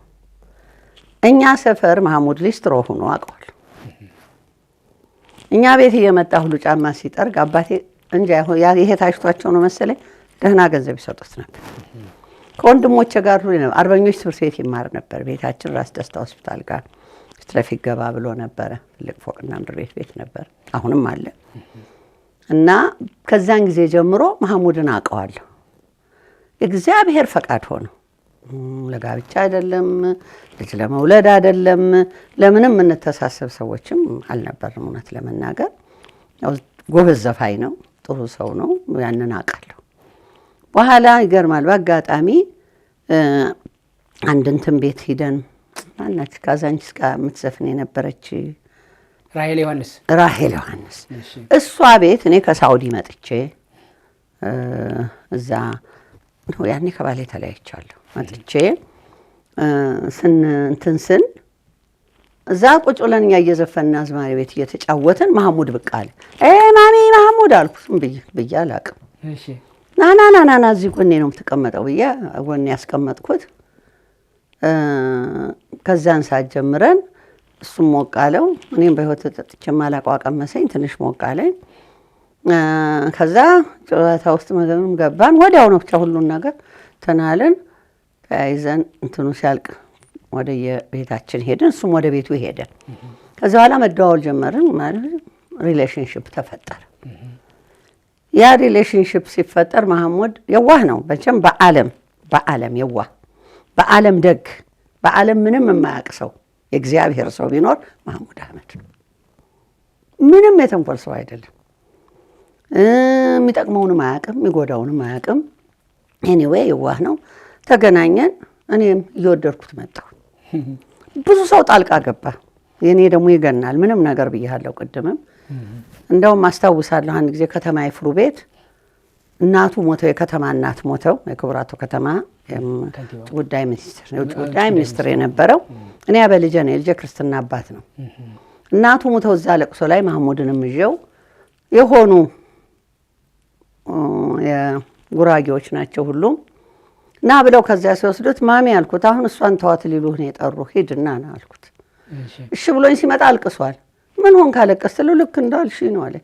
እኛ ሰፈር ማህሙድ ሊስትሮ ሆኖ አውቀዋል። እኛ ቤት እየመጣ ሁሉ ጫማ ሲጠርግ አባቴ እንጃ ይሄ ታሽቷቸው ነው መሰለኝ ደህና ገንዘብ ይሰጡት ነበር። ከወንድሞቼ ጋር ሁሉ ነው። አርበኞች ትምህርት ቤት ይማር ነበር። ቤታችን ራስ ደስታ ሆስፒታል ጋር ስትራፊክ ገባ ብሎ ነበረ። ትልቅ ፎቅና ምድር ቤት ነበር፣ አሁንም አለ። እና ከዛን ጊዜ ጀምሮ ማህሙድን አውቀዋለሁ። እግዚአብሔር ፈቃድ ሆኖ ለጋብቻ አይደለም፣ ልጅ ለመውለድ አይደለም፣ ለምንም እንተሳሰብ ሰዎችም አልነበርም። እውነት ለመናገር ያው ጎበዝ ዘፋኝ ነው፣ ጥሩ ሰው ነው። ያንን አውቃለሁ። በኋላ ይገርማል። በአጋጣሚ አንድ እንትን ቤት ሂደን ማናች ካዛንቺስ ጋር የምትዘፍን የነበረች ራሄል ዮሐንስ እሷ ቤት እኔ ከሳውዲ መጥቼ እዛ ነው ያኔ ከባሌ ተለያይቻለሁ። መጥቼ እንትን እዛ ቁጭ ብለን እኛ እየዘፈንን አዝማሪ ቤት እየተጫወትን ማህሙድ ብቅ አለ። ማሚ ማህሙድ አልኩ። ብዬ አላውቅም። ናና እዚህ ጎኔ ነው የምትቀመጠው ብዬ ጎኔ ያስቀመጥኩት። ከዛን ሰዓት ጀምረን እሱም ሞቅ አለው፣ እኔም በህይወት ተጠጥቼ ማላውቀው አቀመሰኝ። ትንሽ ሞቅ አለኝ። ከዛ ጨዋታ ውስጥ መገኑም ገባን። ወዲያው ነው ብቻ ሁሉን ነገር ተናለን። ተያይዘን እንትኑ ሲያልቅ ወደ የቤታችን ሄድን፣ እሱም ወደ ቤቱ ሄደ። ከዛ በኋላ መደዋወል ጀመርን። ማለት ሪሌሽንሽፕ ተፈጠረ። ያ ሪሌሽንሽፕ ሲፈጠር ማህሙድ የዋህ ነው መቼም በዓለም የዋህ፣ በዓለም ደግ፣ በዓለም ምንም የማያውቅ ሰው የእግዚአብሔር ሰው ቢኖር ማህሙድ አህመድ ነው። ምንም የተንኮል ሰው አይደለም። የሚጠቅመውንም አያውቅም፣ የሚጎዳውንም አያውቅም። ኤኒዌይ የዋህ ነው። ተገናኘን። እኔም እየወደድኩት መጣሁ። ብዙ ሰው ጣልቃ ገባ። የኔ ደግሞ ይገናል ምንም ነገር ብያለሁ ቅድምም እንደውም አስታውሳለሁ አንድ ጊዜ ከተማ ይፍሩ ቤት እናቱ ሞተው የከተማ እናት ሞተው የክቡራቱ ከተማ ጉዳይ ሚኒስትር የውጭ ጉዳይ ሚኒስትር የነበረው እኔ አበልጀ ነው የልጄ ክርስትና አባት ነው እናቱ ሞተው እዛ ለቅሶ ላይ ማህሙድንም ይዤው የሆኑ የጉራጌዎች ናቸው ሁሉም ና ብለው ከዛ ሲወስዱት ማሚ አልኩት አሁን እሷን ተዋት ሊሉህ ነው የጠሩ ሂድና ና አልኩት እሺ ብሎኝ ሲመጣ አልቅሷል ምን ሆን ካለቀስለው ልክ እንዳልሽ ነው አለ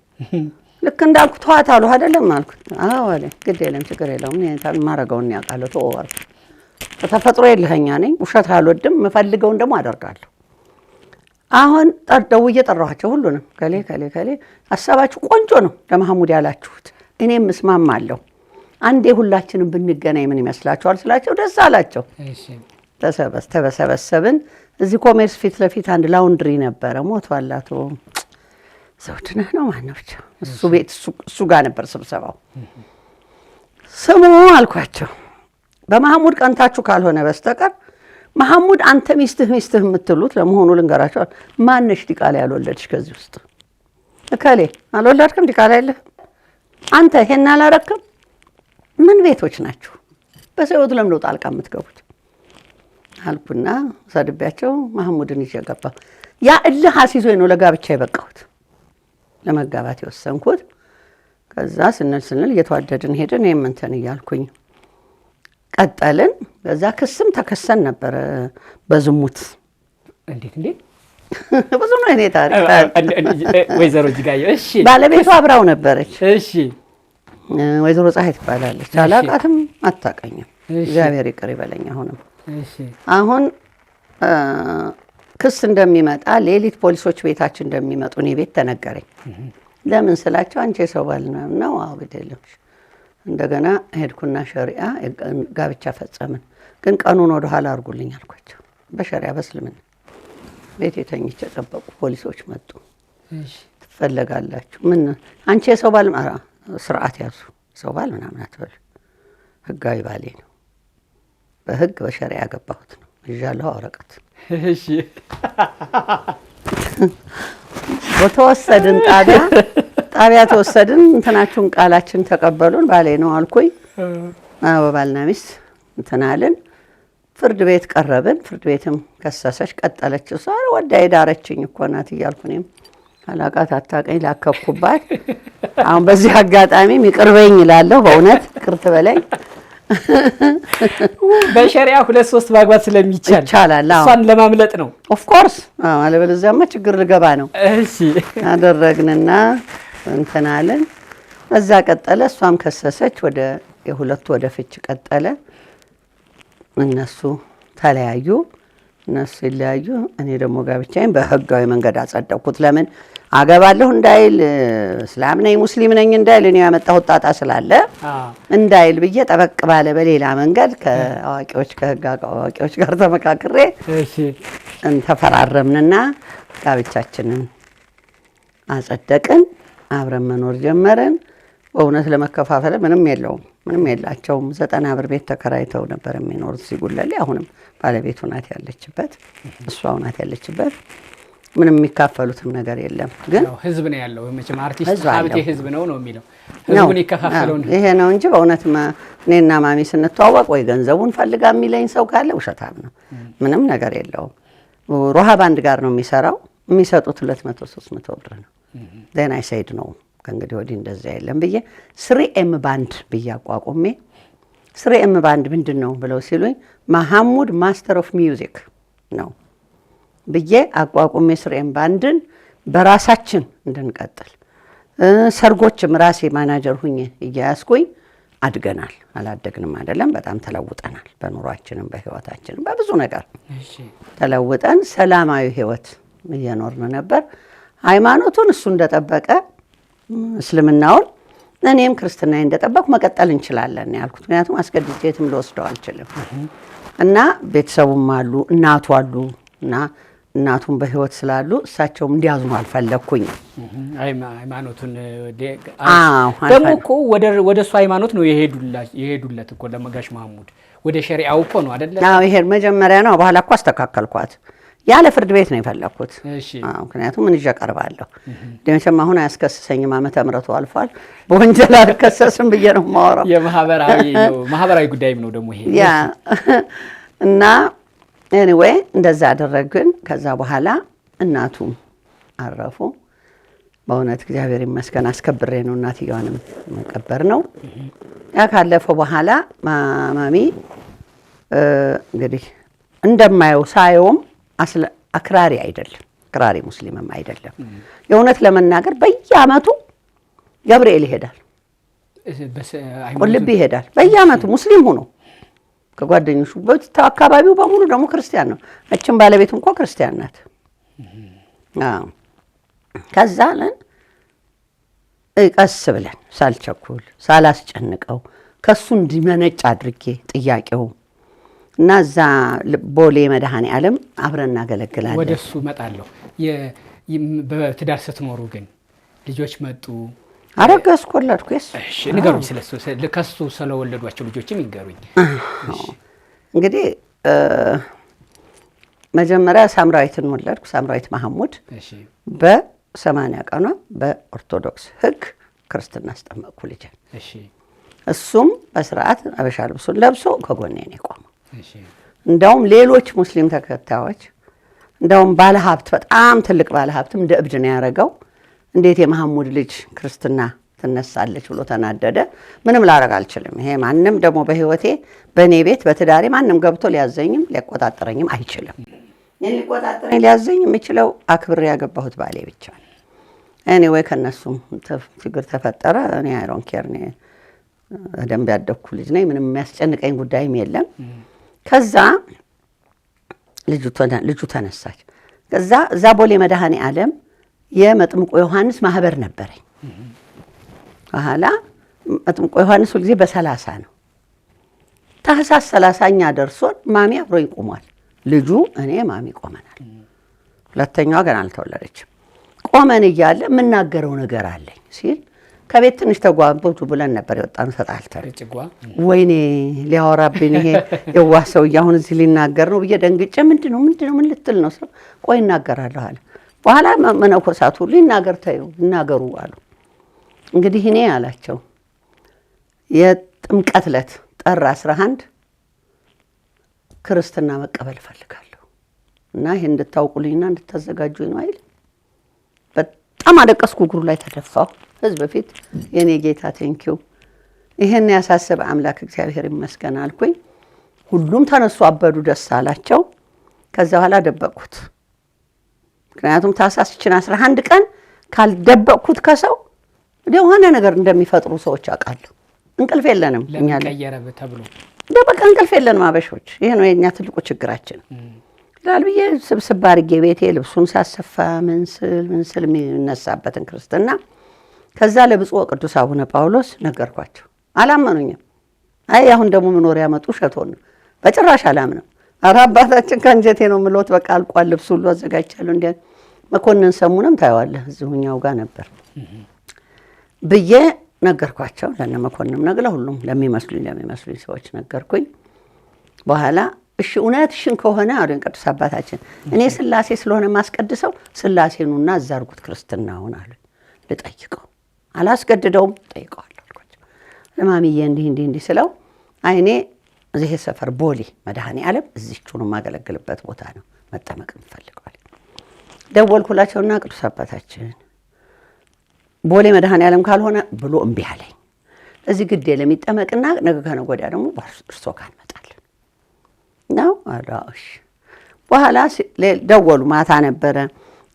ልክ እንዳልኩ ተዋት አሉ አይደለም አልኩት አዎ አለ ግድ የለም ችግር የለውም እኔ ማረጋውን ያውቃለሁ ተወዋል ተፈጥሮ የለህኛ ነኝ ውሸት አልወድም መፈልገውን ደግሞ አደርጋለሁ አሁን ደውዬ ጠራኋቸው ሁሉንም ከሌ ሐሳባችሁ ቆንጆ ነው ለማህሙድ ያላችሁት እኔም እስማማለሁ አንዴ ሁላችንም ብንገናኝ ምን ይመስላችኋል ስላቸው ደስ አላቸው እሺ ተሰበሰብን እዚህ ኮሜርስ ፊት ለፊት አንድ ላውንድሪ ነበረ ሞቷል አቶ ዘውድነህ ነው ማነው ብቻ እሱ ቤት እሱ ጋር ነበር ስብሰባው ስሙ አልኳቸው በማህሙድ ቀንታችሁ ካልሆነ በስተቀር ማህሙድ አንተ ሚስትህ የምትሉት ለመሆኑ ልንገራቸው ማንሽ ዲቃላ ያልወለድሽ ከዚህ ውስጥ እከሌ አልወለድክም ዲቃላ አይደል አንተ ይሄን አላረክም ምን ቤቶች ናችሁ በሰውት ለምለው ጣልቃ የምትገቡት አልኩና ሰድቢያቸው ማህሙድን ይገባ ያ እልህ አሲዞኝ ነው ለጋብቻ የበቃሁት ለመጋባት የወሰንኩት ከዛ ስንል እየተዋደድን ሄደን የምንተን እያልኩኝ ቀጠልን በዛ ክስም ተከሰን ነበር በዝሙት እንዴት ብዙ ነው እኔ ታሪክ ወይዘሮ ጅጋየሁ እሺ ባለቤቱ አብራው ነበረች እሺ ወይዘሮ ፀሐይ ትባላለች አላቃትም አታቀኝም እግዚአብሔር ይቅር ይበለኝ አሁን ክስ እንደሚመጣ ሌሊት ፖሊሶች ቤታችን እንደሚመጡ እኔ ቤት ተነገረኝ ለምን ስላቸው አንቺ ሰው ባል ነው አዎ አይደለም እንደገና ሄድኩና ሸሪዓ ጋብቻ ፈጸምን ግን ቀኑን ወደ ኋላ አርጉልኝ አልኳቸው በሸሪዓ በስልምና ቤት የተኝቼ ተጠበቁ ፖሊሶች መጡ እሺ ትፈለጋላችሁ ምን አንቺ ሰው ባል ስርዓት ያዙ ሰው ባል ምናምን አትበሉ ህጋዊ ባሌ ነው በህግ በሸሪዓ ያገባሁት ነው ይዣለሁ ወረቀት እሺ ወተወሰድን ጣቢያ ተወሰድን እንትናችሁን ቃላችን ተቀበሉን ባሌ ነው አልኩኝ አዎ ባልና ሚስት እንትናልን ፍርድ ቤት ቀረብን ፍርድ ቤትም ከሰሰች ቀጠለች እሷ ወዳይ ዳረችኝ እኮ ናት እያልኩኝም አላቃት አታቀኝ ላከኩባት አሁን በዚህ አጋጣሚ ይቅርበኝ ይላለሁ በእውነት ቅርት በላይ በሸሪዓ 2-3 ማግባት ስለሚቻል ይቻላል እሷን ለማምለጥ ነው ኦፍ ኮርስ አለበለዚያማ ችግር ልገባ ነው እሺ አደረግንና እንትናለን በዛ ቀጠለ እሷም ከሰሰች ወደ የሁለቱ ወደ ፍች ቀጠለ እነሱ ተለያዩ እነሱ ይለያዩ እኔ ደግሞ ጋብቻዬን በህጋዊ መንገድ አጸደቅኩት ለምን አገባለሁ እንዳይል እስላም ነኝ ሙስሊም ነኝ እንዳይል እኔ ያመጣሁት ጣጣ ስላለ እንዳይል ብዬ ጠበቅ ባለ በሌላ መንገድ ከአዋቂዎች ከህግ አዋቂዎች ጋር ተመካክሬ እሺ እንተፈራረምንና ጋብቻችንን አጸደቅን አብረን መኖር ጀመርን በእውነት ለመከፋፈል ምንም የላቸውም 90 ብር ቤት ተከራይተው ነበር የሚኖሩት ሲጉለሌ አሁንም ባለቤቱ ናት ያለችበት እሷው ናት ያለችበት ምንም የሚካፈሉትም ነገር የለም ግን ህዝብ ነው ያለው መቼም አርቲስት ሀብቴ ህዝብ ነው የሚለው ህዝቡን ይከፋፈለው ይሄ ነው እንጂ በእውነት እኔና ማሚ ስንተዋወቅ ወይ ገንዘቡን ፈልጋ የሚለኝ ሰው ካለ ውሸታም ነው ምንም ነገር የለውም ሮሃ ባንድ ጋር ነው የሚሰራው የሚሰጡት 200-300 ብር ነው then I said no ከእንግዲህ ወዲህ እንደዛ የለም ብዬ 3M ባንድ ብዬ አቋቁሜ 3M ባንድ ምንድነው ብለው ሲሉኝ ማህሙድ ማስተር ኦፍ ሚውዚክ ነው ብዬ አቋቁሜ 3M ባንድን በራሳችን እንድንቀጥል ሰርጎችም ራሴ ማናጀር ሁኜ እያያስኩኝ አድገናል አላደግንም አይደለም በጣም ተለውጠናል በኑሯችንም በህይወታችንም በብዙ ነገር እሺ ተለውጠን ሰላማዊ ህይወት እየኖርን ነበር ሃይማኖቱን እሱ እንደጠበቀ እስልምናውን እኔም ክርስትናዬን እንደጠበቅኩ መቀጠል እንችላለን ያልኩት ምክንያቱም አስገድጄትም ልወስደው አልችልም እና ቤተሰቡም አሉ እናቱ አሉና እናቱም በህይወት ስላሉ እሳቸውም እንዲያዝኑ አልፈለኩኝ ሃይማኖቱን ደግሞ እኮ ወደ እሱ ሃይማኖት ነው የሄዱለት እኮ ለመጋሽ ማህሙድ ወደ ሸሪዓው እኮ ነው አይደል? አዎ ይሄ መጀመሪያ ነው በኋላ እኮ አስተካከልኳት ያለ ፍርድ ቤት ነው የፈለኩት። እሺ ምክንያቱም ምን ይዤ ቀርባለሁ? ደምቸም አሁን አያስከስሰኝም፣ ዓመተ ምሕረቱ አልፏል። በወንጀል አልከሰስም ብዬ ነው የማወራው። የማህበራዊ ጉዳይም ነው ደግሞ ይሄ ያ እና ኤኒዌይ እንደዛ አደረግን። ከዛ በኋላ እናቱም አረፉ። በእውነት እግዚአብሔር ይመስገን አስከብሬ ነው እናትየዋንም መቀበር ነው። ያ ካለፈ በኋላ ማሚ እንግዲህ እንደማየው ሳየውም አክራሪ አይደለም፣ አክራሪ ሙስሊምም አይደለም። የእውነት ለመናገር በየአመቱ ገብርኤል ይሄዳል፣ ቁልቢ ይሄዳል። በየአመቱ ሙስሊም ሆኖ ከጓደኞቹ አካባቢው በሙሉ ደግሞ ክርስቲያን ነው። እችም ባለቤቱ እንኳ ክርስቲያን ናት። ከዛ ለን ቀስ ብለን ሳልቸኩል ሳላስጨንቀው ከሱ እንዲመነጭ አድርጌ ጥያቄው እና እዛ ቦሌ መድኃኔዓለም አብረን እናገለግላለን። ወደ እሱ እመጣለሁ። በትዳር ስትኖሩ ግን ልጆች መጡ? አረገዝኩ፣ ወለድኩ። እሺ ንገሩኝ፣ ስለሱ ከሱ ስለወለዷቸው ልጆችም ይንገሩኝ። እንግዲህ መጀመሪያ ሳምራዊትን ወለድኩ፣ ሳምራዊት መሐሙድ። በ80 ቀኗ በኦርቶዶክስ ሕግ ክርስትና አስጠመቅኩ ልጄን። እሱም በስርዓት አበሻ ልብሱን ለብሶ ከጎኔ ነው የቆመው። እንደውም ሌሎች ሙስሊም ተከታዮች እንደውም ባለሀብት፣ በጣም ትልቅ ባለሀብትም እንደ እብድ ነው ያደረገው። እንዴት የመሐሙድ ልጅ ክርስትና ትነሳለች ብሎ ተናደደ። ምንም ላረግ አልችልም። ይሄ ማንም ደግሞ በህይወቴ በእኔ ቤት በትዳሬ ማንም ገብቶ ሊያዘኝም ሊያቆጣጠረኝም አይችልም። እኔ ሊቆጣጠረኝ ሊያዘኝ የሚችለው አክብሬ ያገባሁት ባሌ ብቻ ነው። ኤኒዌይ ከነሱም ችግር ተፈጠረ። እኔ አይሮን ኬር እኔ በደንብ ያደግኩ ልጅ ነኝ። ምንም የሚያስጨንቀኝ ጉዳይም የለም። ከዛ ልጁ ተነሳች። ከዛ እዛ ቦሌ መድኃኔዓለም የመጥምቆ ዮሐንስ ማህበር ነበረኝ። በኋላ መጥምቆ ዮሐንስ ሁልጊዜ በ30 ነው። ታህሳስ 30ኛ ደርሶን ማሚ አብሮኝ ቆሟል። ልጁ እኔ ማሚ ቆመናል። ሁለተኛዋ ገና አልተወለደችም። ቆመን እያለ የምናገረው ነገር አለኝ ሲል ከቤት ትንሽ ተጓብቱ ብለን ነበር የወጣነው ተጣልተን። ወይኔ ሊያወራብኝ ይሄ የዋህ ሰውዬ አሁን እዚህ ሊናገር ነው ብዬ ደንግጬ ምንድነው ምን ልትል ነው ስለው ቆይ እናገራለሁ አለ። በኋላ መነኮሳት ሁሉ ይናገሩ አሉ። እንግዲህ እኔ አላቸው የጥምቀት ዕለት ጥር 11 ክርስትና መቀበል እፈልጋለሁ እና ይሄ እንድታውቁልኝና እንድታዘጋጁኝ ነው አይል። በጣም አለቀስኩ፣ እግሩ ላይ ተደፋሁ። ህዝብ ፊት የኔ ጌታ ቴንኪው፣ ይሄን ያሳሰበ አምላክ እግዚአብሔር ይመስገን አልኩኝ። ሁሉም ተነሱ፣ አበዱ፣ ደስ አላቸው። ከዛ በኋላ ደበቅኩት። ምክንያቱም ታህሳስችን 11 ቀን ካልደበቅኩት ከሰው የሆነ ነገር እንደሚፈጥሩ ሰዎች አውቃለሁ። እንቅልፍ የለንም እኛ ተብሎ በቃ እንቅልፍ የለንም አበሾች። ይሄ ነው የኛ ትልቁ ችግራችን። ላልብዬ ስብስብ አድርጌ ቤቴ ልብሱን ሳሰፋ ምን ስል የሚነሳበትን ክርስትና ከዛ ለብፁዕ ቅዱስ አቡነ ጳውሎስ ነገርኳቸው። አላመኑኝም። አይ አሁን ደግሞ መኖሪያ መጡ ሸቶን ነው። በጭራሽ አላምነው። ኧረ አባታችን ከእንጀቴ ነው ምሎት በቃ አልቋል። ልብሱ ሁሉ አዘጋጅቻለሁ። እንዴ መኮንን ሰሙንም ታየዋለህ እዚሁኛው ጋር ነበር ብዬ ነገርኳቸው። ለነ መኮንንም ነግለ ሁሉም ለሚመስሉኝ ሰዎች ነገርኩኝ። በኋላ እሺ እውነትሽን ከሆነ አሉኝ ቅዱስ አባታችን እኔ ስላሴ ስለሆነ ማስቀድሰው ስላሴኑና አዛርጉት ክርስትናውን አሉኝ። ልጠይቀው አላስገድደውም፣ ጠይቀዋለሁ አልኳቸው። ለማሚዬ እንዲህ ስለው አይኔ እዚህ ሰፈር ቦሌ መድኃኔዓለም እዚህቹን የማገለግልበት ቦታ ነው መጠመቅ እንፈልገዋል። ደወልኩላቸውና ቅዱስ አባታችን ቦሌ መድኃኔዓለም ካልሆነ ብሎ እምቢ አለኝ። እዚህ ግዴ ለሚጠመቅና ነገ ከነገ ወዲያ ደግሞ እርሶ ጋር እንመጣለን ነው አላሽ። በኋላ ደወሉ። ማታ ነበረ።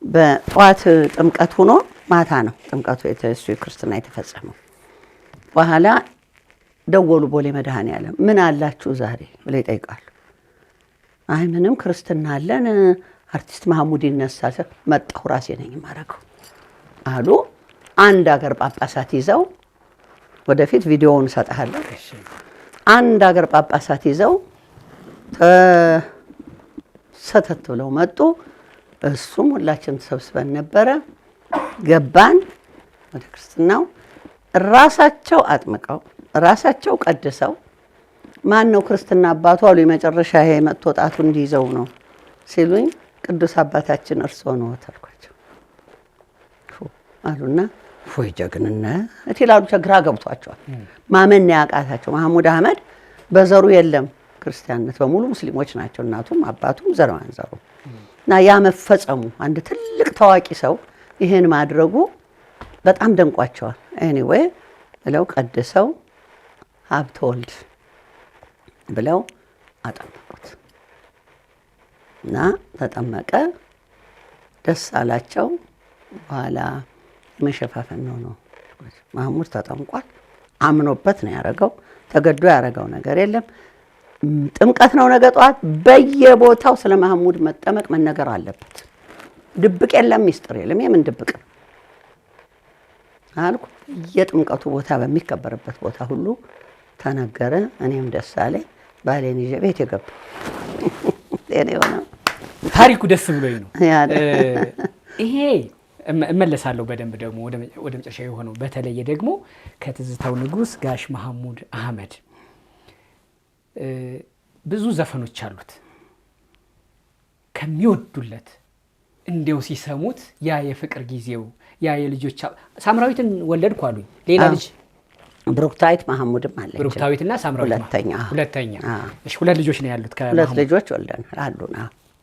በጠዋት ጥምቀት ሆኖ ማታ ነው ጥምቀቱ የተሱ ክርስትና የተፈጸመው። በኋላ ደወሉ ቦሌ መድኃኔዓለም ምን አላችሁ ዛሬ ብለው ይጠይቃሉ። አይ ምንም ክርስትና አለን አርቲስት መሐሙድ ይነሳል። መጣሁ ራሴ ነኝ ማረገው አሉ። አንድ አገር ጳጳሳት ይዘው ወደፊት ቪዲዮውን ሰጣለሁ። አንድ አገር ጳጳሳት ይዘው ሰተት ብለው መጡ። እሱም ሁላችን ተሰብስበን ነበረ። ገባን ወደ ክርስትናው። ራሳቸው አጥምቀው ራሳቸው ቀድሰው ማን ነው ክርስትና አባቱ አሉ። የመጨረሻ ይሄ መጥቶ ጣቱ እንዲይዘው ነው ሲሉኝ ቅዱስ አባታችን እርስዎ ነዎት አልኳቸው። አሉና ፎይ ጀግንነት ይላሉ። ግራ ገብቷቸዋል። ማመን ያቃታቸው። መሐሙድ አህመድ በዘሩ የለም ክርስቲያንነት በሙሉ ሙስሊሞች ናቸው። እናቱም አባቱም ዘርማን ዘሩ እና ያ መፈጸሙ አንድ ትልቅ ታዋቂ ሰው ይሄን ማድረጉ በጣም ደንቋቸዋል። ኤኒዌይ ብለው ቀድሰው ሀብተ ወልድ ብለው አጠመቁት እና ተጠመቀ። ደስ አላቸው። በኋላ መሸፋፈን ነው መሐሙድ ተጠምቋል። አምኖበት ነው ያደረገው። ተገዶ ያደረገው ነገር የለም። ጥምቀት ነው ነገ ጠዋት። በየቦታው ስለ መሐሙድ መጠመቅ መነገር አለበት። ድብቅ የለም፣ ሚስጥር የለም። የምን ድብቅ አልኩ። የጥምቀቱ ቦታ በሚከበርበት ቦታ ሁሉ ተነገረ። እኔም ደስ አለኝ። ባሌን ይዤ ቤት የገባ እኔ ሆነ ታሪኩ ደስ ብሎኝ ነው። ይሄ እመለሳለሁ በደንብ ደግሞ ወደ መጨረሻ የሆነው በተለየ ደግሞ ከትዝታው ንጉስ ጋሽ መሐሙድ አህመድ ብዙ ዘፈኖች አሉት። ከሚወዱለት እንዲያው ሲሰሙት ያ የፍቅር ጊዜው ያ የልጆች ሳምራዊትን ወለድኩ አሉኝ። ሌላ ልጅ ብሩክታዊት መሐሙድም አለች። ብሩክታዊትና ሳምራዊት ሁለተኛ። እሺ ሁለት ልጆች ነው ያሉት። ሁለት ልጆች ወልደን አሉና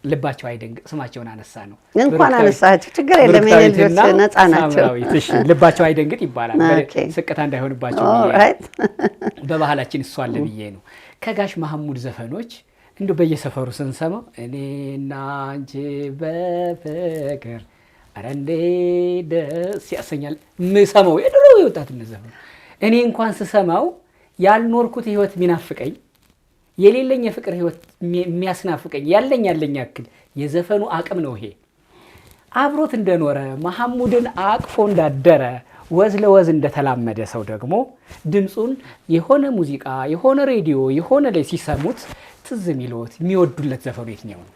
ልባቸው አይደንግጥ። ስማቸውን አነሳ ነው እንኳን አነሳቸው ችግር የለም። የኔ ልጆች ነፃ ናቸው። እሺ ልባቸው አይደንግጥ ይባላል። ስቅታ እንዳይሆንባቸው በባህላችን እሱ አለ ብዬ ነው። ከጋሽ መሐሙድ ዘፈኖች እንደው በየሰፈሩ ስንሰማው እኔና አንቺ በፍቅር ኧረ እንዴት ደስ ያሰኛል። ምሰማው የድሮ የወጣትነት ዘፈን እኔ እንኳን ስሰማው ያልኖርኩት ህይወት የሚናፍቀኝ የሌለኝ የፍቅር ህይወት የሚያስናፍቀኝ ያለኝ ያክል የዘፈኑ አቅም ነው። ይሄ አብሮት እንደኖረ መሐሙድን አቅፎ እንዳደረ ወዝ ለወዝ እንደተላመደ ሰው ደግሞ ድምፁን የሆነ ሙዚቃ የሆነ ሬዲዮ የሆነ ላይ ሲሰሙት ትዝ የሚሉት የሚወዱለት ዘፈኑ የትኛው ነው?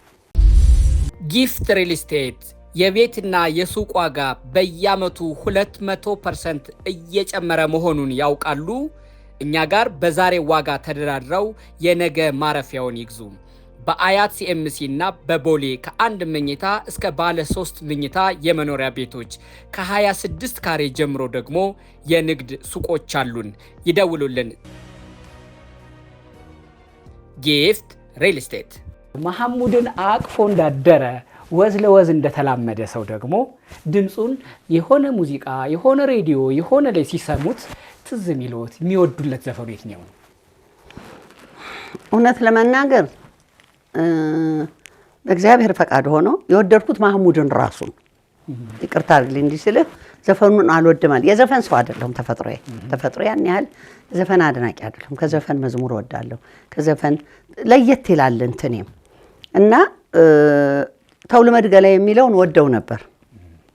ጊፍት ሪል ስቴት የቤትና የሱቅ ዋጋ በየዓመቱ 200% እየጨመረ መሆኑን ያውቃሉ? እኛ ጋር በዛሬ ዋጋ ተደራድረው የነገ ማረፊያውን ይግዙ። በአያት ሲኤምሲ እና በቦሌ ከአንድ መኝታ እስከ ባለ 3 መኝታ የመኖሪያ ቤቶች ከ26 ካሬ ጀምሮ ደግሞ የንግድ ሱቆች አሉን። ይደውሉልን። ጊፍት ሪል ስቴት መሐሙድን አቅፎ እንዳደረ ወዝ ለወዝ እንደተላመደ ሰው ደግሞ ድምፁን የሆነ ሙዚቃ የሆነ ሬዲዮ የሆነ ላይ ሲሰሙት ትዝ የሚሉት የሚወዱለት ዘፈኑ የትኛው ነው? እውነት ለመናገር በእግዚአብሔር ፈቃድ ሆኖ የወደድኩት መሐሙድን ራሱን ይቅርታ አድርግልኝ እንዲህ ስልህ ዘፈኑን አልወድማል። የዘፈን ሰው አይደለሁም። ተፈጥሮ ያን ያህል ዘፈን አድናቂ አይደለሁም። ከዘፈን መዝሙር ወዳለሁ። ከዘፈን ለየት ይላል እንትኔም እና ተውልመድ ገላይ የሚለውን ወደው ነበር።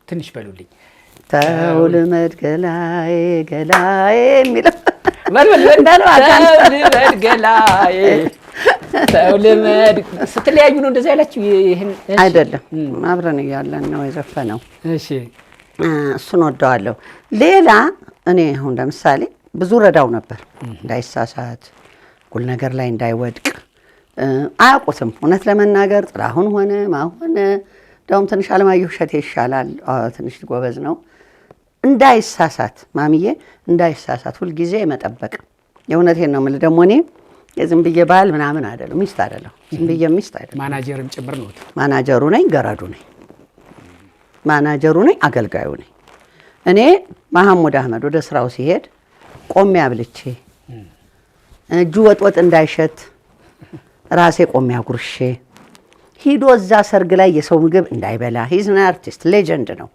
ትንሽ በሉልኝ። ተውልመድ ገላይ የሚለው ተውልመድ ገላይ ተውልመድ ስትለያዩ ነው እንደዛ ያላችሁ? ይሄን አይደለም አብረን እያለን ነው የዘፈነው። እሺ እሱን ወደዋለሁ። ሌላ እኔ አሁን ለምሳሌ ብዙ ረዳው ነበር እንዳይሳሳት ጉል ነገር ላይ እንዳይወድቅ። አያውቁትም እውነት ለመናገር ጥላሁን ሆነ ማሆነ ዳውም ትንሽ አለማየሁ እሸቴ ይሻላል። ትንሽ ጎበዝ ነው። እንዳይሳሳት ማሚዬ እንዳይሳሳት ሁልጊዜ መጠበቅ። የእውነቴን ነው የምልህ። ደግሞ እኔ የዝም ብዬ ባል ምናምን አይደለም፣ ሚስት አይደለም፣ ዝም ብዬ ሚስት አይደለም። ማናጀርም ጭምር ነው። ማናጀሩ ነኝ፣ ገረዱ ነኝ፣ ማናጀሩ ነኝ፣ አገልጋዩ ነኝ። እኔ መሐሙድ አህመድ ወደ ስራው ሲሄድ ቆሜ አብልቼ እጁ ወጥወጥ እንዳይሸት ራሴ ቆሜ አጉርሼ ሂዶ እዛ ሰርግ ላይ የሰው ምግብ እንዳይበላ። ሂዝ አን አርቲስት ሌጀንድ ነው።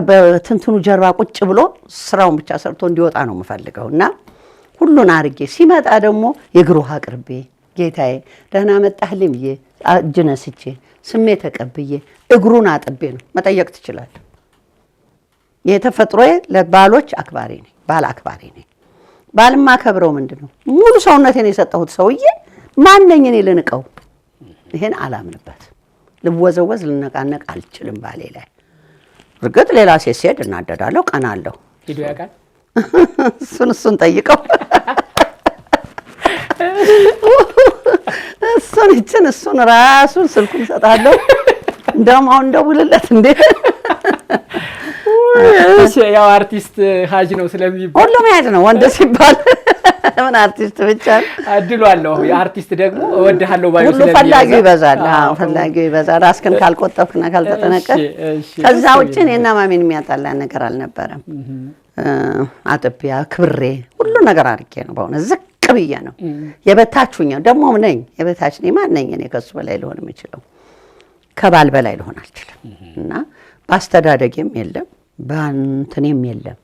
በትንትኑ ጀርባ ቁጭ ብሎ ስራውን ብቻ ሰርቶ እንዲወጣ ነው የምፈልገው እና ሁሉን አርጌ ሲመጣ ደግሞ የእግር ውሃ አቅርቤ ጌታዬ ደህና መጣህልኝ ብዬ እጅ ነስቼ ስሜ ተቀብዬ እግሩን አጥቤ ነው መጠየቅ ትችላለህ። የተፈጥሮዬ ለባሎች አክባሪ ነኝ፣ ባል አክባሪ ነኝ። ባልማ ከብረው ምንድን ነው ሙሉ ሰውነቴን የሰጠሁት ሰውዬ ማነኝ እኔ ልንቀው? ይሄን አላምንበት። ልወዘወዝ ልነቃነቅ አልችልም ባሌ ላይ። እርግጥ ሌላ ሴት ሲሄድ እናደዳለሁ፣ ቀናለሁ። ሂዶ ያውቃል? እሱን ጠይቀው። እሱን ይቻ ራሳችን እሱን ራሱን ስልኩን ሰጣለሁ። እንደውም አሁን ደውልለት እንዴ። ያው አርቲስት ሀጅ ነው ስለሚባል ሁሉም ሀጅ ነው ወንድ ሲባል ምን አርቲስት ብቻ አድሏለሁ። የአርቲስት ደግሞ እወድሃለሁ ባዩ ሁሉ ፈላጊው ይበዛል። አዎ ፈላጊው ይበዛል። ራስህን ካልቆጠብክና ካልተጠነቀቅ። ከዛ ውጭ እኔና ማሚን የሚያጣላን ነገር አልነበረም። አጥቢያ ክብሬ ሁሉ ነገር አድርጌ ነው በእውነት ዝቅ ብዬ ነው የበታችሁኛ ደግሞም ነኝ የበታች ነኝ። ማን ነኝ እኔ ከሱ በላይ ልሆን የምችለው? ከባል በላይ ልሆን አልችልም። እና በአስተዳደጌም የለም በእንትኔም የለም።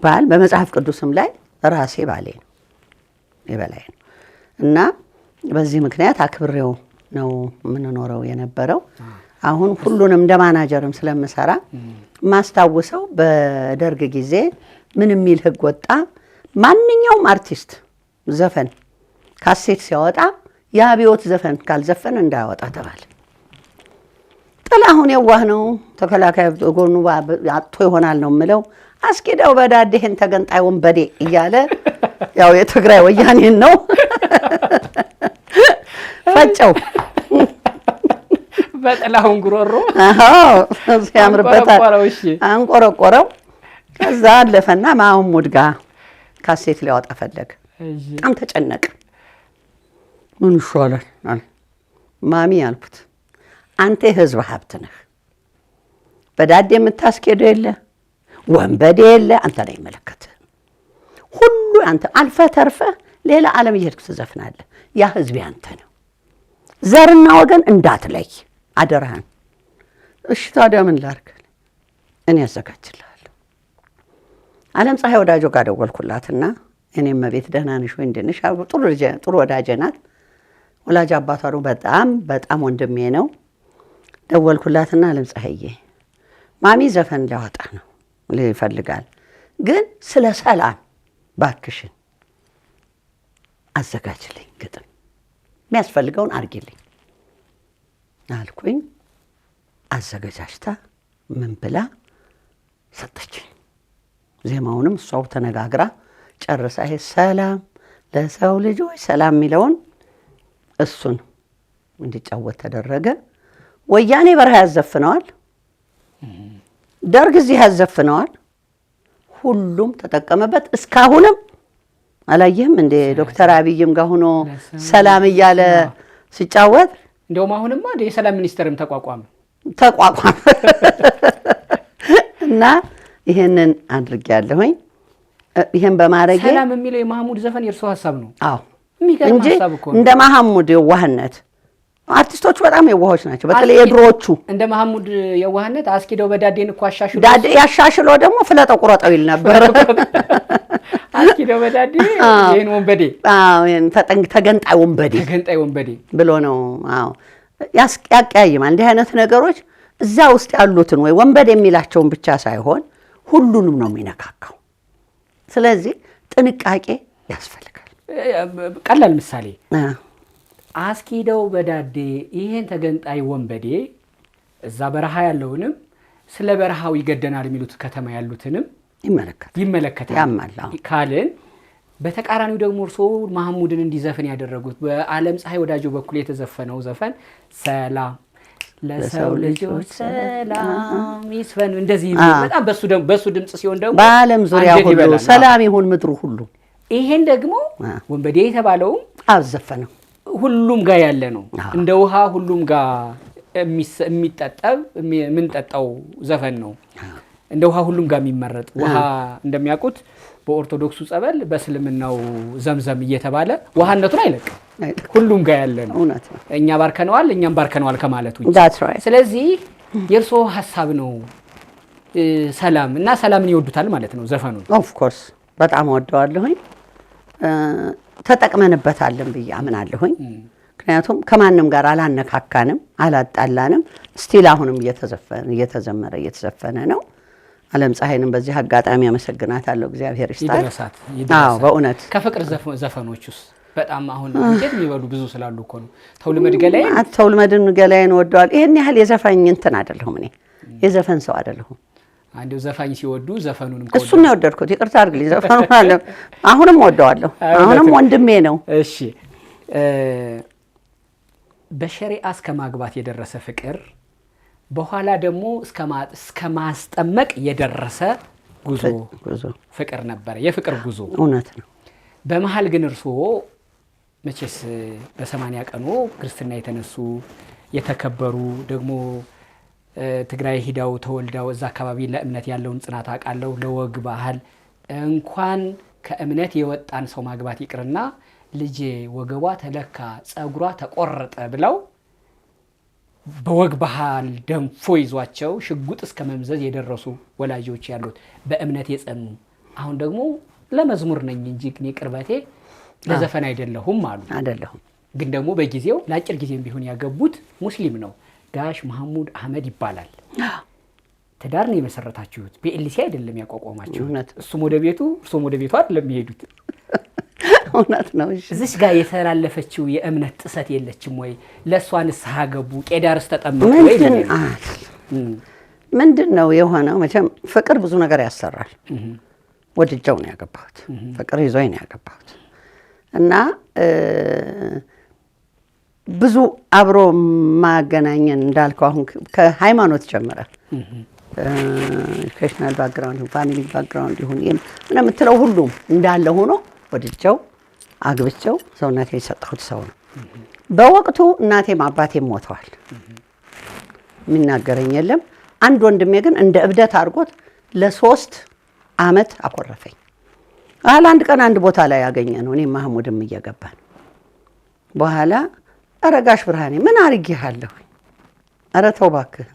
ባል በመጽሐፍ ቅዱስም ላይ ራሴ ባሌ ነው የበላይ ነው። እና በዚህ ምክንያት አክብሬው ነው የምንኖረው የነበረው። አሁን ሁሉንም እንደ ማናጀርም ስለምሰራ ማስታውሰው በደርግ ጊዜ ምን የሚል ህግ ወጣ? ማንኛውም አርቲስት ዘፈን ካሴት ሲያወጣ የአብዮት ዘፈን ካልዘፈን እንዳያወጣ ተባለ። ጥላሁን የዋህ ነው ተከላካይ ጎኑ አጥቶ ይሆናል ነው የምለው። አስኪደው በዳዴህን ተገንጣይ ወንበዴ እያለ ያው የትግራይ ወያኔን ነው ፈጨው በጥላሁን ጉሮሮ ሲያምርበታል አንቆረቆረው። ከዛ አለፈና ማህሙድ ጋር ካሴት ሊያወጣ ፈለገ። በጣም ተጨነቀ። ምን ይሻላል አለ። ማሚ አልኩት አንተ የህዝብ ሀብት ነህ፣ በዳዴ የምታስኬደው የለ ወንበዴ የለ፣ አንተ ላይ ይመለከትህ ሁሉ አንተ አልፈህ ተርፈህ ሌላ ዓለም እየሄድክ ትዘፍናለህ። ያ ህዝብ ያንተ ነው፣ ዘርና ወገን እንዳትለይ አደራህን። እሺ ታዲያ ምን ላድርግ? እኔ አዘጋጅልሃለሁ። ዓለም ፀሐይ ወዳጆ ጋር ደወልኩላትና እኔም ቤት ደህና ነሽ ወይ እንዴት ነሽ? ጥሩ ወዳጄ ናት። ወላጅ አባቷ ነው በጣም በጣም ወንድሜ ነው። ደወልኩላትና ዓለም ፀሐይዬ ማሚ ዘፈን ሊያወጣ ነው ይፈልጋል፣ ግን ስለ ሰላም ባክሽን አዘጋጅልኝ፣ ግጥም የሚያስፈልገውን አድርጊልኝ አልኩኝ። አዘጋጅታ ምን ብላ ሰጠችኝ። ዜማውንም እሷው ተነጋግራ ጨርሳ ይሄ ሰላም ለሰው ልጆች ሰላም የሚለውን እሱን እንዲጫወት ተደረገ። ወያኔ በረሃ ያዘፍነዋል፣ ደርግ እዚህ ያዘፍነዋል። ሁሉም ተጠቀመበት። እስካሁንም አላየህም እንደ ዶክተር አብይም ጋር ሆኖ ሰላም እያለ ሲጫወት። እንደውም አሁንማ የሰላም ሚኒስተርም ተቋቋመ እና ይሄንን አድርጌያለሁኝ። ይሄን በማድረጌ ሰላም የሚለው የማህሙድ ዘፈን የእርሱ ሐሳብ ነው። አዎ የሚገርም ሐሳብ እኮ ነው። እንደ ማህሙድ የዋህነት አርቲስቶቹ በጣም የዋሆች ናቸው። በተለይ የድሮዎቹ እንደ ማህሙድ የዋህነት አስኪደው በዳዴን እኮ አሻሽሎ ያሻሽሎ ደግሞ ፍለጠው ቁረጠው ይል ነበር። አስኪደው በዳዴ ይሄን ወንበዴ ይሄን ተገንጣይ ወንበዴ ብሎ ነው። አዎ ያቀያይማል። እንዲህ አይነት ነገሮች እዛ ውስጥ ያሉትን ወይ ወንበዴ የሚላቸውን ብቻ ሳይሆን ሁሉንም ነው የሚነካካው። ስለዚህ ጥንቃቄ ያስፈልጋል። ቀላል ምሳሌ አስኪደው በዳዴ ይሄን ተገንጣይ ወንበዴ እዛ በረሃ ያለውንም ስለ በረሃው ይገደናል የሚሉት ከተማ ያሉትንም ይመለከታል ካልን፣ በተቃራኒው ደግሞ እርሶ ማህሙድን እንዲዘፍን ያደረጉት በዓለም ፀሐይ ወዳጆ በኩል የተዘፈነው ዘፈን ሰላም ለሰው ልጆች ሰላም ይስፈን እንደዚህ በጣም በሱ ድምጽ ሲሆን ደግሞ በዓለም ዙሪያ ሁሉ ሰላም ይሁን ምድሩ ሁሉ። ይሄን ደግሞ ወንበዴ የተባለው አዘፈነው ሁሉም ጋር ያለ ነው። እንደ ውሃ ሁሉም ጋር የሚጠጣው የምንጠጣው ዘፈን ነው። እንደ ውሃ ሁሉም ጋር የሚመረጥ ውሃ እንደሚያውቁት በኦርቶዶክሱ ጸበል በእስልምናው ዘምዘም እየተባለ ውሃነቱን አይለቅም። ሁሉም ጋር ያለ ነው። እኛ ባርከነዋል እኛም ባርከነዋል ከማለት ውጪ። ስለዚህ የእርሶ ሐሳብ ነው ሰላም እና ሰላምን ይወዱታል ማለት ነው ዘፈኑን። ኦፍ ኮርስ በጣም ወደዋለሁኝ፣ ተጠቅመንበታለን ብዬ አምናለሁኝ። ምክንያቱም ከማንም ጋር አላነካካንም፣ አላጣላንም። ስቲል አሁንም እየተዘፈነ ነው። ዓለም ፀሐይንም በዚህ አጋጣሚ አመሰግናታለሁ። እግዚአብሔር ይስጣት። አዎ በእውነት ከፍቅር ዘፈኖች ውስጥ በጣም አሁን እንዴት የሚበሉ ብዙ ስላሉ እኮ ነው። ተውልመድን ገላዬን ወደዋል። ይሄን ያህል የዘፋኝ እንትን አይደለሁም እኔ የዘፈን ሰው አይደለሁም። አንዴው ዘፋኝ ሲወዱ ዘፈኑንም እሱን ነው የወደድኩት። ይቅርታ አድርግልኝ። ዘፈኑ አለ አሁንም ወደዋለሁ። አሁንም ወንድሜ ነው። እሺ በሸሪዓ እስከ ማግባት የደረሰ ፍቅር በኋላ ደግሞ እስከ ማስጠመቅ የደረሰ ጉዞ ፍቅር ነበር። የፍቅር ጉዞ እውነት ነው። በመሃል ግን እርስዎ መቼስ በ80 ቀኑ ክርስትና የተነሱ የተከበሩ ደግሞ ትግራይ ሂደው ተወልደው እዛ አካባቢ ለእምነት ያለውን ጽናት አውቃለሁ። ለወግ ባህል እንኳን ከእምነት የወጣን ሰው ማግባት ይቅርና ልጄ ወገቧ ተለካ ጸጉሯ ተቆረጠ ብለው በወግ ባህል ደንፎ ይዟቸው ሽጉጥ እስከ መምዘዝ የደረሱ ወላጆች ያሉት በእምነት የጸኑ አሁን ደግሞ ለመዝሙር ነኝ እንጂ እኔ ቅርበቴ ለዘፈን አይደለሁም አሉ። ግን ደግሞ በጊዜው ለአጭር ጊዜም ቢሆን ያገቡት ሙስሊም ነው። ጋሽ መሐሙድ አህመድ ይባላል። ትዳር ነው የመሰረታችሁት። በኤልሲ አይደለም ያቋቋማችሁት። እሱም ወደ ቤቱ እርሶም ወደ ቤቱ አይደለም የሚሄዱት። እውነት ነው። እዚች ጋር የተላለፈችው የእምነት ጥሰት የለችም ወይ? ለእሷ ንስሐ ገቡ? ቄዳርስ ተጠመቁ ወይ? ምንድን ነው የሆነው? መቼም ፍቅር ብዙ ነገር ያሰራል። ወድጀው ነው ያገባሁት። ፍቅር ይዞኝ ነው ያገባሁት እና ብዙ አብሮ ማገናኘን እንዳልከው አሁን ከሃይማኖት ጀመረ ኤዱኬሽናል ባክግራውንድ ፋሚሊ ባክግራውንድ ይሁን ምን የምትለው ሁሉም እንዳለ ሆኖ ወድጀው አግብቼው ሰውነቴ የሰጠሁት ሰው ነው። በወቅቱ እናቴም አባቴም ሞተዋል። የሚናገረኝ የለም። አንድ ወንድሜ ግን እንደ እብደት አድርጎት ለ3 ዓመት አኮረፈኝ። አንድ ቀን አንድ ቦታ ላይ ያገኘ ነው እኔ መሐሙድም እየገባን በኋላ ኧረ ጋሽ ብርሃኔ ምን አድርጌሃለሁ? ኧረ ተው እባክህ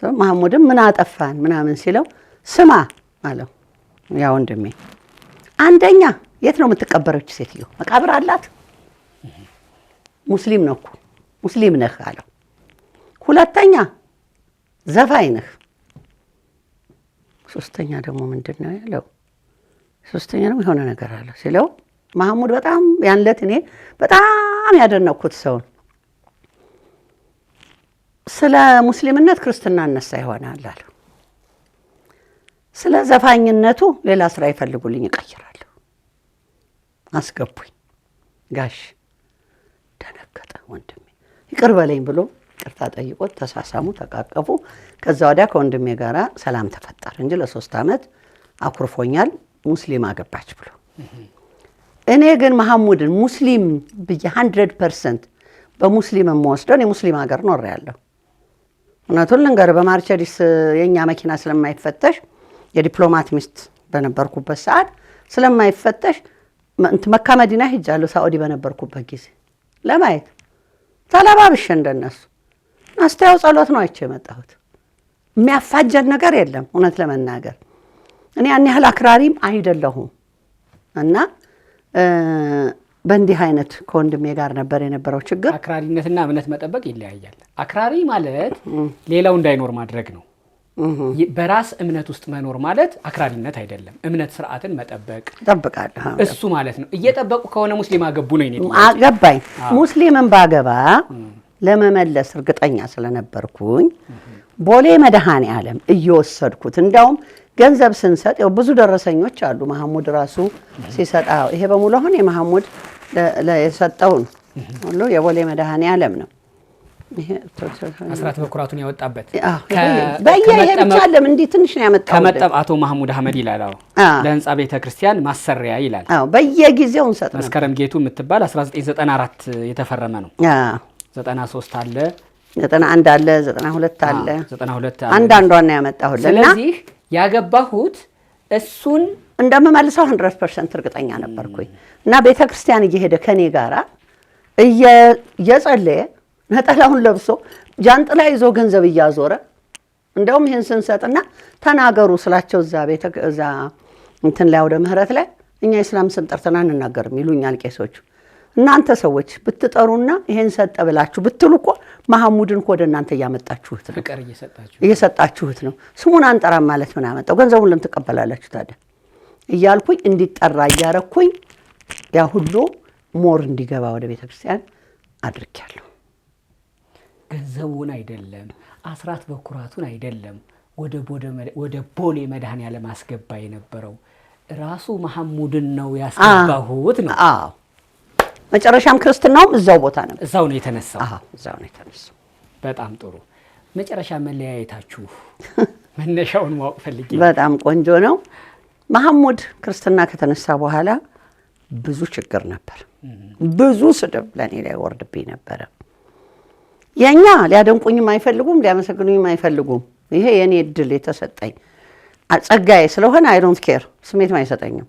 መሐሙድም ምን አጠፋን ምናምን ሲለው ስማ አለው ያ ወንድሜ፣ አንደኛ የት ነው የምትቀበረው ሴትዮ? መቃብር አላት? ሙስሊም ነው እኮ ሙስሊም ነህ አለው። ሁለተኛ ዘፋኝ ነህ። ሶስተኛ ደግሞ ምንድን ነው ያለው? ሶስተኛ ደግሞ የሆነ ነገር አለ ሲለው መሐሙድ በጣም ያንለት እኔ በጣም ያደነቅኩት ሰው ስለ ሙስሊምነት ክርስትና እነሳ ይሆናል አለ። ስለ ዘፋኝነቱ ሌላ ስራ ይፈልጉልኝ እቀይራለሁ። አስገቡኝ። ጋሽ ደነገጠ ወንድሜ። ይቅር በለኝ ብሎ ይቅርታ ጠይቆት ተሳሳሙ፣ ተቃቀፉ። ከዛ ወዲያ ከወንድሜ ጋር ሰላም ተፈጠረ እንጂ ለ3 ዓመት አኩርፎኛል ሙስሊም አገባች ብሎ። እኔ ግን መሐሙድን ሙስሊም ብዬ 100% በሙስሊም የምወስደው የሙስሊም ሀገር ኖሬያለሁ። እውነቱን ልንገርህ በማርቸዲስ የኛ መኪና ስለማይፈተሽ የዲፕሎማት ሚስት በነበርኩበት ሰዓት ስለማይፈተሽ መካ መዲና ሄጃለሁ። ሳዑዲ በነበርኩበት ጊዜ ለማየት ተለባብሼ እንደነሱ አስተያው ጸሎት ነው አይቼ የመጣሁት። የሚያፋጀን ነገር የለም። እውነት ለመናገር እኔ ያን ያህል አክራሪም አይደለሁም እና በእንዲህ አይነት ከወንድሜ ጋር ነበር የነበረው ችግር። አክራሪነትና እምነት መጠበቅ ይለያያል። አክራሪ ማለት ሌላው እንዳይኖር ማድረግ ነው። በራስ እምነት ውስጥ መኖር ማለት አክራሪነት አይደለም። እምነት ስርዓትን መጠበቅ ጠብቃለሁ እሱ ማለት ነው። እየጠበቁ ከሆነ ሙስሊም አገቡ ነው እኔ አገባኝ። ሙስሊምን ባገባ ለመመለስ እርግጠኛ ስለነበርኩኝ ቦሌ መድኃኔ ዓለም እየወሰድኩት እንዳውም ገንዘብ ስንሰጥ ያው ብዙ ደረሰኞች አሉ። መሐሙድ ራሱ ሲሰጣው ይሄ በሙሉ አሁን የመሐሙድ ለየሰጠውን ሁሉ የቦሌ መድኃኔ ዓለም ነው። ይሄ አስራት በኩራቱን ያወጣበት በየይሄ ብቻ ለምን እንዲህ ትንሽ ነው ያመጣው? ከመጠብ አቶ መሐሙድ አህመድ ይላል። ለህንጻ ቤተ ክርስቲያን ማሰሪያ ይላል። በየጊዜው እንሰጥ ነው። መስከረም ጌቱ የምትባል 1994 የተፈረመ ነው። 93 አለ፣ 91 አለ፣ 92 አለ፣ 92 አንዳንዷን ነው ያመጣሁልና ስለዚህ ያገባሁት እሱን እንደምመልሰው 100% እርግጠኛ ነበርኩኝ። እና ቤተ ክርስቲያን እየሄደ ከኔ ጋራ እየጸለየ ነጠላውን ለብሶ ጃንጥላ ይዞ ገንዘብ እያዞረ እንደውም ይሄን ስንሰጥና ተናገሩ ስላቸው እዛ እንትን ላይ ወደ ምህረት ላይ እኛ እስላም ስም ጠርተን አንናገርም ይሉኛል ቄሶቹ። እናንተ ሰዎች ብትጠሩና ይሄን ሰጠ ብላችሁ ብትሉ እኮ መሐሙድን ወደ እናንተ እያመጣችሁት ነው፣ ፍቅር እየሰጣችሁት ነው። ስሙን አንጠራም ማለት ምን አመጣው? ገንዘቡን ለምን ትቀበላላችሁ ታዲያ እያልኩኝ እንዲጠራ እያረኩኝ ያ ሁሉ ሞር እንዲገባ ወደ ቤተ ክርስቲያን አድርጌያለሁ። ገንዘቡን አይደለም አስራት በኩራቱን አይደለም ወደ ቦሌ መድኃኔ ዓለም አስገባ የነበረው ራሱ መሐሙድን ነው ያስገባሁት ነው። አዎ መጨረሻም ክርስትናውም እዛው ቦታ ነበር። እዛው ነው የተነሳው። አዎ እዛው ነው የተነሳው። በጣም ጥሩ። መጨረሻ መለያየታችሁ መነሻውን ማወቅ ፈልጌ። በጣም ቆንጆ ነው። መሐሙድ ክርስትና ከተነሳ በኋላ ብዙ ችግር ነበር። ብዙ ስድብ ለኔ ላይ ወርድብኝ ነበር። የኛ ሊያደንቁኝም አይፈልጉም፣ ሊያመሰግኑኝም አይፈልጉም። ይሄ የኔ እድል የተሰጠኝ ጸጋዬ ስለሆነ አይ ዶንት ኬር፣ ስሜትም አይሰጠኝም።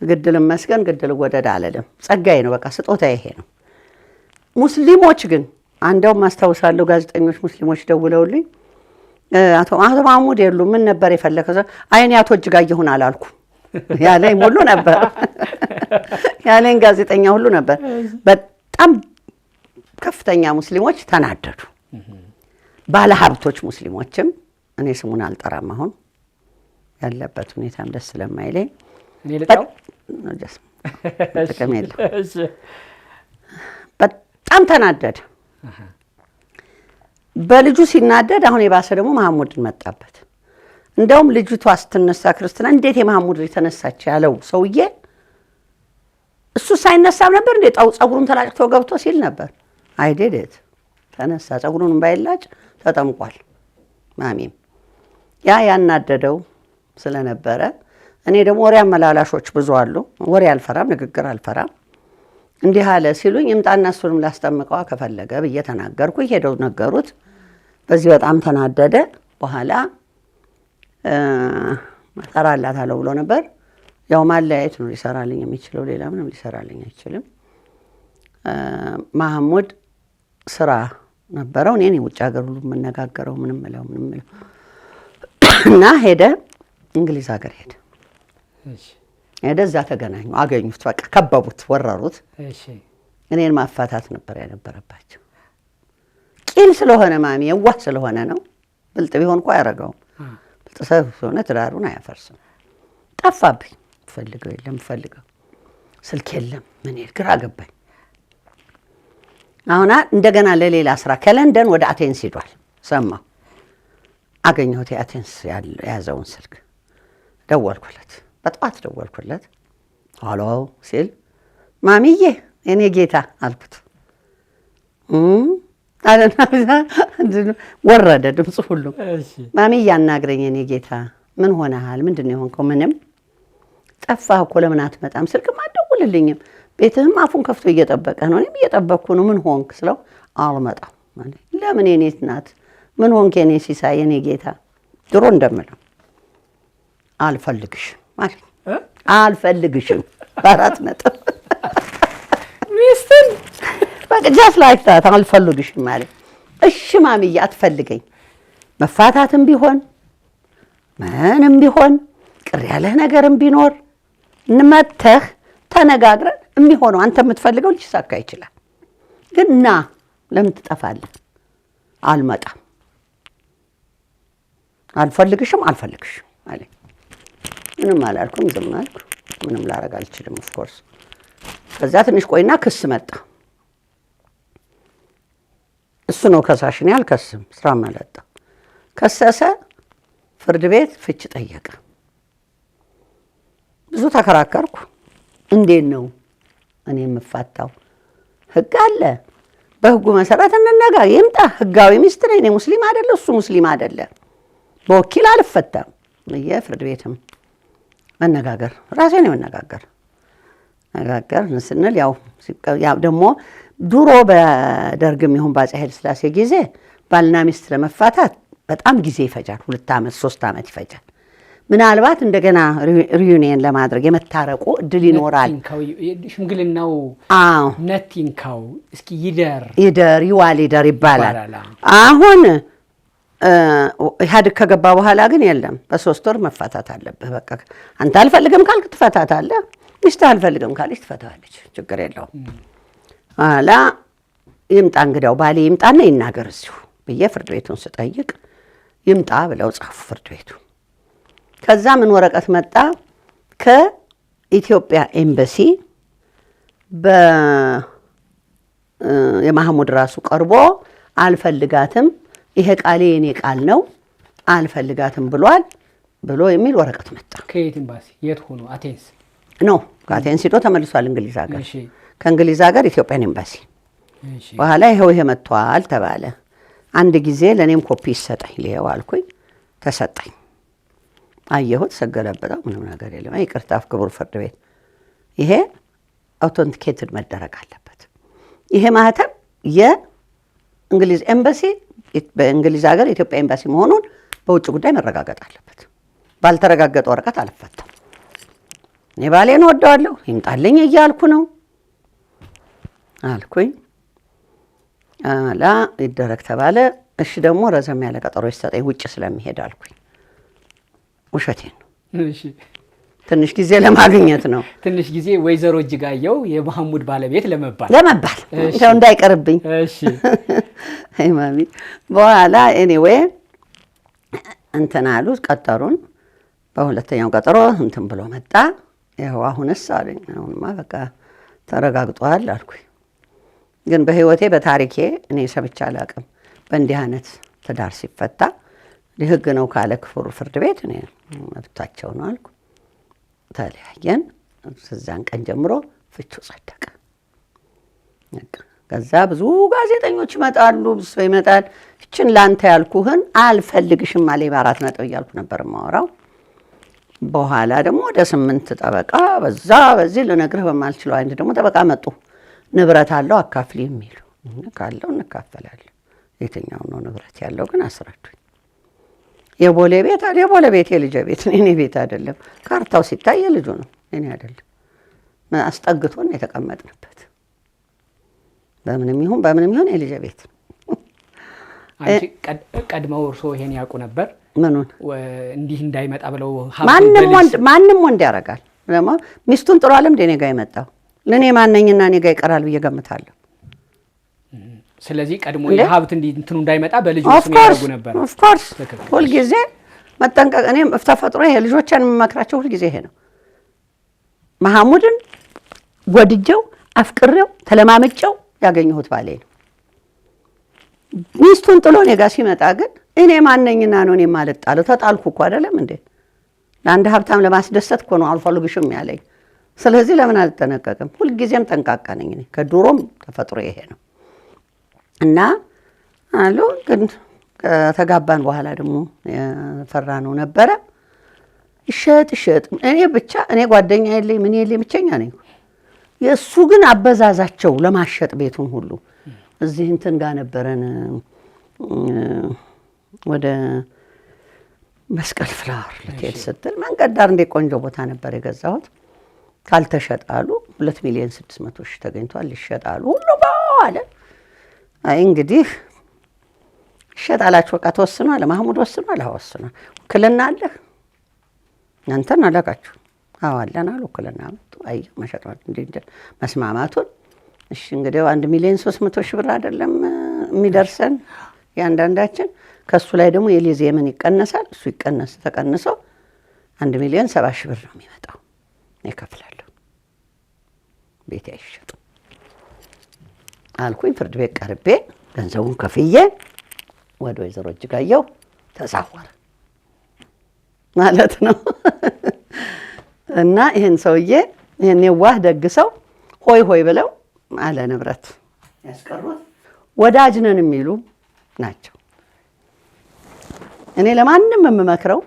ግድልም መስገን ግድል ወደድ አለለም። ጸጋዬ ነው በቃ ስጦታ ይሄ ነው። ሙስሊሞች ግን አንደውም አስታውሳለሁ ጋዜጠኞች ሙስሊሞች ደውለውልኝ አቶ መሐሙድ የሉ ምን ነበር የፈለከው? አይኔ አቶ እጅጋየሁ ይሁን አላልኩም ያለኝ ሁሉ ነበር። ያለኝ ጋዜጠኛ ሁሉ ነበር። በጣም ከፍተኛ ሙስሊሞች ተናደዱ። ባለሀብቶች ሙስሊሞችም እኔ ስሙን አልጠራም አሁን ያለበት ሁኔታም ደስ ስለማይለኝ እኔ ልጣው ጥቅም የለም። በጣም ተናደደ። በልጁ ሲናደድ አሁን የባሰ ደግሞ መሐሙድን መጣበት። እንደውም ልጅቷ ስትነሳ ክርስትና እንዴት የመሐሙድ ተነሳች ያለው ሰውዬ እሱ ሳይነሳም ነበር እንዴ ጸጉሩን ተላጭቶ ገብቶ ሲል ነበር። አይደደት ተነሳ። ጸጉሩን ባይላጭ ተጠምቋል። ማሚም ያ ያናደደው ስለነበረ እኔ ደግሞ ወሬ አመላላሾች ብዙ አሉ። ወሬ አልፈራም፣ ንግግር አልፈራም። እንዲህ አለ ሲሉኝ ይምጣና እሱንም ላስጠምቀዋ ከፈለገ ብዬ ተናገርኩ። ሄደው ነገሩት። በዚህ በጣም ተናደደ። በኋላ እሰራላታለሁ ብሎ ነበር። ያው ማለያየት ነው ሊሰራልኝ የሚችለው፣ ሌላ ምንም ሊሰራልኝ አይችልም። መሐሙድ ስራ ነበረው። እኔ ውጭ ሀገር ሁሉ የምነጋገረው ምንም እለው እና ሄደ እንግሊዝ ሀገር ሄደ። ሄደ እዛ ተገናኙ፣ አገኙት፣ በቃ ከበቡት፣ ወረሩት። እኔን ማፋታት ነበር ያነበረባቸው። ቂል ስለሆነ ማሚ የዋህ ስለሆነ ነው። ብልጥ ቢሆን እኮ አያረገውም። ብልጥ ሰው ስለሆነ ትዳሩን አያፈርስም። ጠፋብኝ። ፈልገው የለም ፈልገው ስልክ የለም ምን ግራ ገባኝ። አሁን እንደገና ለሌላ ስራ ከለንደን ወደ አቴንስ ሄዷል። ሰማሁ፣ አገኘሁት የአቴንስ የያዘውን ስልክ። ደወልኩለት፣ በጠዋት ደወልኩለት። ሄሎ ሲል ማሚዬ እኔ ጌታ አልኩት። ወረደ ድምፁ ሁሉ። ማሚዬ አናግረኝ እኔ ጌታ። ምን ሆነሃል? ምንድን ነው የሆንከው? ምንም። ጠፋህ እኮ ለምን አትመጣም? ስልክም አትደውልልኝም። ቤትህም አፉን ከፍቶ እየጠበቀ ነው፣ እኔም እየጠበቅኩ ነው። ምን ሆንክ ስለው አልመጣም። ለምን የኔ ናት? ምን ሆንክ የኔ ሲሳይ የኔ ጌታ? ድሮ እንደምለው አልፈልግሽም ማለት አልፈልግሽም በአራት ነጥብ ሚስትን በቃ ጃስት ላይክ ዳት አልፈልግሽም ማለት። እሺ ማሚዬ አትፈልገኝ፣ መፋታትም ቢሆን ምንም ቢሆን ቅር ያለህ ነገርም ቢኖር እንመተህ ተነጋግረን የሚሆነው አንተ የምትፈልገው ሊሳካ ይችላል። ግን ና ለምን ትጠፋለህ? አልመጣም፣ አልፈልግሽም አልፈልግሽም አለኝ። ምንም አላልኩም፣ ዝም አልኩ። ምንም ላረግ አልችልም ኦፍኮርስ። ከዛ ትንሽ ቆይና ክስ መጣ። እሱ ነው ከሳሽ፣ እኔ አልከስም። ስራ መለጣ ከሰሰ። ፍርድ ቤት ፍች ጠየቀ። ብዙ ተከራከርኩ። እንዴት ነው እኔ የምፋታው? ህግ አለ፣ በህጉ መሰረት እንነጋገር። ይምጣ፣ ህጋዊ ሚስት ነኝ እኔ። ሙስሊም አይደለ እሱ ሙስሊም አይደለ፣ በወኪል አልፈታም ብዬ ፍርድ ቤትም መነጋገር ራሴ ነው መነጋገር ስንል ያው ደግሞ ድሮ በደርግም ይሁን በአፄ ኃይለ ሥላሴ ጊዜ ባልና ሚስት ለመፋታት በጣም ጊዜ ይፈጃል። 2 ዓመት 3 ዓመት ይፈጃል። ምናልባት እንደገና ሪዩኒየን ለማድረግ የመታረቁ እድል ይኖራል። ሽምግልናው ነቲንካው እስኪ ይደር ይዋል ይባላል። አሁን ኢህአዴግ ከገባ በኋላ ግን የለም፣ በ3 ወር መፋታት አለብህ። በቃ አንተ አልፈልግም ካልክ ትፈታታለህ፣ ሚስት አልፈልግም ካለች ትፈታዋለች፣ ችግር የለውም። አላ ይምጣ እንግዲያው ባሌ ይምጣና ይናገር እዚሁ ብዬ ፍርድ ቤቱን ስጠይቅ ይምጣ ብለው ጻፉ ፍርድ ቤቱ። ከዛ ምን ወረቀት መጣ ከኢትዮጵያ ኤምባሲ የመሐሙድ ራሱ ቀርቦ አልፈልጋትም፣ ይሄ ቃሌ የኔ ቃል ነው፣ አልፈልጋትም ብሏል ብሎ የሚል ወረቀት መጣ። ከየት ኤምባሲ? የት ሆኖ? አቴንስ ነው ከአቴንስ ሄዶ ተመልሷል እንግሊዝ ሀገር። እሺ ከእንግሊዝ ሀገር ኢትዮጵያን ኤምባሲ እሺ በኋላ ይሄው ይሄ መጥቷል ተባለ። አንድ ጊዜ ለእኔም ኮፒ ይሰጠኝ ሊየው አልኩኝ። ተሰጠኝ። አየሁት፣ ሰገለበጠው፣ ምንም ነገር የለም። ይቅርታ ክቡር ፍርድ ቤት ይሄ አውቶንቲኬትድ መደረግ አለበት። ይሄ ማህተም የእንግሊዝ ኤምባሲ በእንግሊዝ ሀገር የኢትዮጵያ ኤምባሲ መሆኑን በውጭ ጉዳይ መረጋገጥ አለበት። ባልተረጋገጠ ወረቀት አልፈታም። እኔ ባሌን ወደዋለሁ ይምጣልኝ እያልኩ ነው አልኩኝ። አላ ይደረግ ተባለ። እሺ ደግሞ ረዘም ያለ ቀጠሮ ይሰጠኝ ውጭ ስለሚሄድ አልኩኝ። ውሸቴን ነው። እሺ ትንሽ ጊዜ ለማግኘት ነው። ትንሽ ጊዜ ወይዘሮ እጅጋየሁ የመሐሙድ ባለቤት ለመባል እንደው እንዳይቀርብኝ። እሺ አይ ማሚ በኋላ ኤኒዌይ እንትን አሉት ቀጠሩን። በሁለተኛው ቀጠሮ እንትን ብሎ መጣ። ይኸው አሁንስ አለኝ። አሁንማ በቃ ተረጋግጧል አልኩኝ። ግን በህይወቴ በታሪኬ እኔ ሰምቼ አላውቅም በእንዲህ አይነት ትዳር ሲፈታ። ህግ ነው ካለ ክቡር ፍርድ ቤት እኔ መብታቸው ነው አልኩ። ተለያየን። ከዛን ቀን ጀምሮ ፍቹ ጸደቀ። ከዛ ብዙ ጋዜጠኞች ይመጣሉ፣ ብዙ ሰው ይመጣል። እችን ላንተ ያልኩህን አልፈልግሽም አለ። በአራት ነጥብ እያልኩ ነበር የማወራው። በኋላ ደግሞ ወደ 8 ጠበቃ በዛ በዚህ ልነግርህ በማልችለው አይነት ደግሞ ጠበቃ መጡ። ንብረት አለው አካፍሊ የሚሉ ካለው እንካፈላለን። የትኛው ነው ንብረት ያለው ግን አስረዱኝ። የቦሌ ቤት አለ። የቦሌ ቤት የልጄ ቤት እኔ ቤት አይደለም። ካርታው ሲታይ የልጁ ነው እኔ አይደለም። አስጠግቶን የተቀመጥንበት በምንም ይሁን የልጄ ቤት። አንቺ ቀድመው እርስዎ ይሄን ያውቁ ነበር? ምኑን እንዲህ እንዳይመጣ ብለው ማንም ወንድ ያደርጋል። ደግሞ ሚስቱን ጥሩ አለም እኔ ጋር የመጣው ለኔ ማንነኝና እኔ ጋር ይቀራል ብዬ ገምታለሁ። ስለዚህ ቀድሞ የሀብት እንትኑ እንዳይመጣ በልጁ ስም ያደርጉ ነበር። ኦፍ ኮርስ ሁልጊዜ መጠንቀቅ። እኔም ተፈጥሮ ይሄ ልጆችን የምመክራቸው ሁልጊዜ ይሄ ነው። መሐሙድን ወድጀው አፍቅሬው ተለማመጨው ያገኘሁት ባሌ ነው። ሚስቱን ጥሎ እኔ ጋር ሲመጣ ግን እኔ ማንነኝና ነው እኔ ማልጣለው። ተጣልኩ እኮ አይደለም እንዴ? ለአንድ ሀብታም ለማስደሰት እኮ ነው አልፈልግሽም ያለኝ። ስለዚህ ለምን አልጠነቀቅም? ሁልጊዜም ጠንቃቃ ነኝ እኔ። ከድሮም ተፈጥሮ ይሄ ነው። እና አሉ ግን ከተጋባን በኋላ ደግሞ ፈራ ነው ነበረ ይሸጥ እኔ ጓደኛ የለኝ ምን የለኝ ብቸኛ ነኝ። የእሱ ግን አበዛዛቸው ለማሸጥ ቤቱን ሁሉ እዚህ እንትን ጋር ነበረን ወደ መስቀል ፍላወር ልትሄድ ስትል መንገድ ዳር እንደ ቆንጆ ቦታ ነበር የገዛሁት። ካልተሸጣሉ 2,600,000 ተገኝቷል። ይሸጣሉ ሁሉ ባለ አይ እንግዲህ ይሸጣላችሁ በቃ ተወስኗል። መሐሙድ ወስኗል። ወስኗል። ውክልና አለህ እናንተን አላቃችሁ? አዎ አለን አሉ። ውክልና መጡ። አይ መሸጥ እንደ መስማማቱን እሺ እንግዲህ 1,300,000 ብር አይደለም የሚደርሰን ያንዳንዳችን። ከሱ ላይ ደግሞ የሊዝ የምን ይቀነሳል። እሱ ተቀንሶ 1,70,000 ብር ነው የሚመጣው። እኔ እከፍላለሁ። ቤቴ አይሸጡ አልኩኝ። ፍርድ ቤት ቀርቤ ገንዘቡን ከፍዬ ወደ ወይዘሮ እጅጋየሁ ተዛወረ ማለት ነው። እና ይህን ሰውዬ ይህን የዋህ ደግ ሰው ሆይ ብለው አለ ንብረት ያስቀሩት ወዳጅ ነን የሚሉ ናቸው። እኔ ለማንም የምመክረው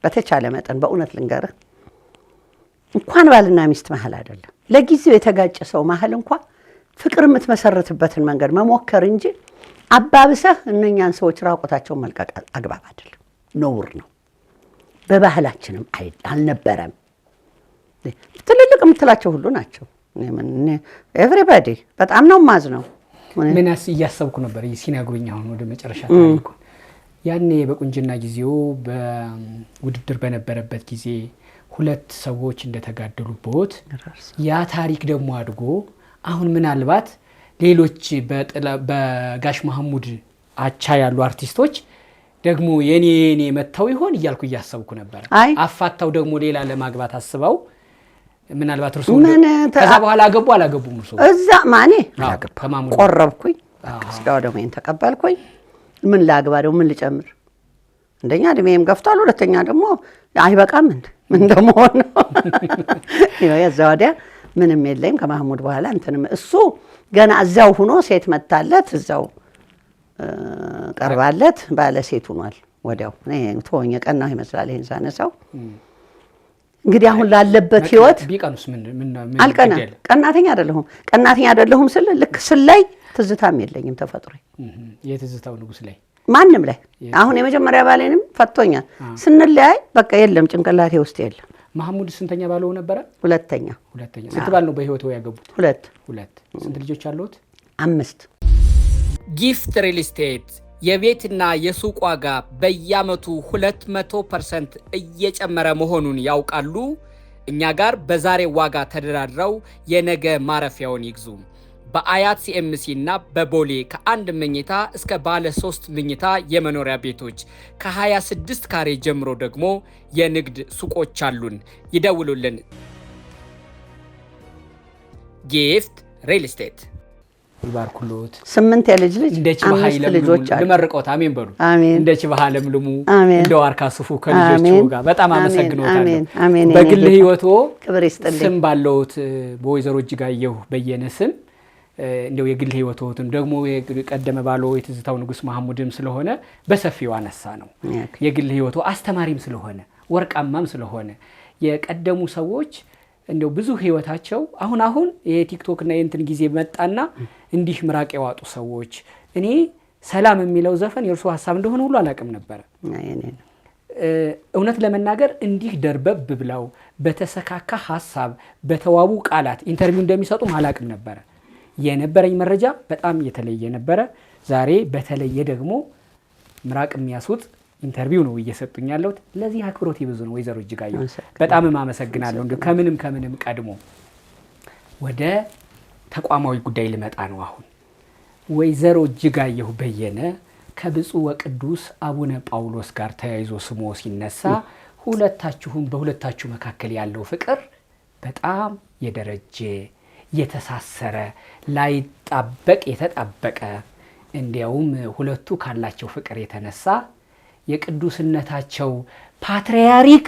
በተቻለ መጠን በእውነት ልንገርህ እንኳን ባልና ሚስት መሀል አይደለም ለጊዜው የተጋጨ ሰው መሀል እንኳን ፍቅር የምትመሰርትበትን መንገድ መሞከር እንጂ አባብሰህ እነኛን ሰዎች ራቆታቸውን መልቀቅ አግባብ አይደለም፣ ነውር ነው። በባህላችንም አልነበረም። ትልልቅ የምትላቸው ሁሉ ናቸው። ኤቭሪባዲ በጣም ነው ማዝ ነው። ምንስ እያሰብኩ ነበር ሲነግሩኝ አሁን ወደ መጨረሻ ታሪኩ ያኔ በቁንጅና ጊዜው በውድድር በነበረበት ጊዜ 2 ሰዎች እንደተጋደሉበት ያ ታሪክ ደግሞ አድጎ አሁን ምናልባት ሌሎች በጋሽ መሐሙድ አቻ ያሉ አርቲስቶች ደግሞ የኔ መተው ይሆን እያልኩ እያሰብኩ ነበር። አፋታው ደግሞ ሌላ ለማግባት አስበው ምናልባት እርሱ ከዛ በኋላ አላገቡም እርሱ እዛ ማኔ ቆረብኩኝ። እስካው ደግሞ ተቀበልኩኝ። ምን ላግባ ደግሞ ምን ልጨምር? አንደኛ እድሜም ገፍቷል፣ ሁለተኛ ደግሞ አይበቃም ምን እንደምሆን ነው የዛው ወዲያ ምንም የለኝም ከማህሙድ በኋላ እንትንም እሱ ገና እዛው ሆኖ ሴት መታለት እዛው ቀርባለት ባለ ሴት ሆኗል ወዲያው እኔ ተወኝ ቀናው ይመስላል ይሄን ሳነሳው እንግዲህ አሁን ላለበት ህይወት ቢቀንስ ምን አልቀና ቀናተኛ አይደለሁም ስል ልክ ስለይ ትዝታም የለኝም ተፈጥሮ የትዝታው ንጉስ ላይ ማንም ላይ አሁን የመጀመሪያ ባሌንም ፈቶኛል ስንለያይ በቃ የለም ጭንቅላቴ ውስጥ የለም ማህሙድ ስንተኛ ባለው ነበር ሁለተኛ ስንት ባል ነው በህይወቱ ያገቡት ሁለት ስንት ልጆች አሉት 5 ጊፍት ሪል ስቴት የቤትና የሱቅ ዋጋ በየአመቱ 200% እየጨመረ መሆኑን ያውቃሉ እኛ ጋር በዛሬ ዋጋ ተደራድረው የነገ ማረፊያውን ይግዙ በአያት ሲኤምሲ እና በቦሌ ከአንድ መኝታ እስከ ባለ 3 መኝታ የመኖሪያ ቤቶች ከ26 ካሬ ጀምሮ ደግሞ የንግድ ሱቆች አሉን ይደውሉልን ጊፍት ሪል ስቴት ይባርኩሎት 8 የልጅ ልጅ እንደ ችባሃይ ልጆች ለመርቆት አሜን በሉ እንደ ችባሃ ለምልሙ እንደ ዋርካ ሱፉ ከልጆቹ ጋር በጣም አመሰግኖታለሁ በግል ህይወቶ ክብር ይስጥልኝ ስም ባለውት በወይዘሮ እጅጋየሁ በየነ ስም እንደው የግል ህይወቶትን ደግሞ የቀደመ ባለው የትዝታው ንጉስ ማህሙድም ስለሆነ በሰፊው አነሳ ነው የግል ህይወቶ አስተማሪም ስለሆነ ወርቃማም ስለሆነ የቀደሙ ሰዎች እንደው ብዙ ህይወታቸው አሁን የቲክቶክ እና የእንትን ጊዜ መጣና እንዲህ ምራቅ ያዋጡ ሰዎች እኔ ሰላም የሚለው ዘፈን የእርሱ ሐሳብ እንደሆነ ሁሉ አላቅም ነበር እውነት ለመናገር እንዲህ ደርበብ ብለው በተሰካካ ሐሳብ በተዋቡ ቃላት ኢንተርቪው እንደሚሰጡ አላቅም ነበር የነበረኝ መረጃ በጣም የተለየ ነበር ዛሬ በተለየ ደግሞ ምራቅ የሚያስውጥ ኢንተርቪው ነው እየሰጡኝ ያለውት ለዚህ አክብሮት ይብዙ ነው ወይዘሮ እጅጋየሁ በጣም ማመሰግናለሁ እንዴ ከምንም ቀድሞ ወደ ተቋማዊ ጉዳይ ልመጣ ነው አሁን ወይዘሮ እጅጋየሁ በየነ ከብፁዕ ወቅዱስ አቡነ ጳውሎስ ጋር ተያይዞ ስሞ ሲነሳ ሁለታችሁም በሁለታችሁ መካከል ያለው ፍቅር በጣም የደረጀ የተሳሰረ ላይጣበቅ የተጣበቀ እንዲያውም ሁለቱ ካላቸው ፍቅር የተነሳ የቅዱስነታቸው ፓትርያርክ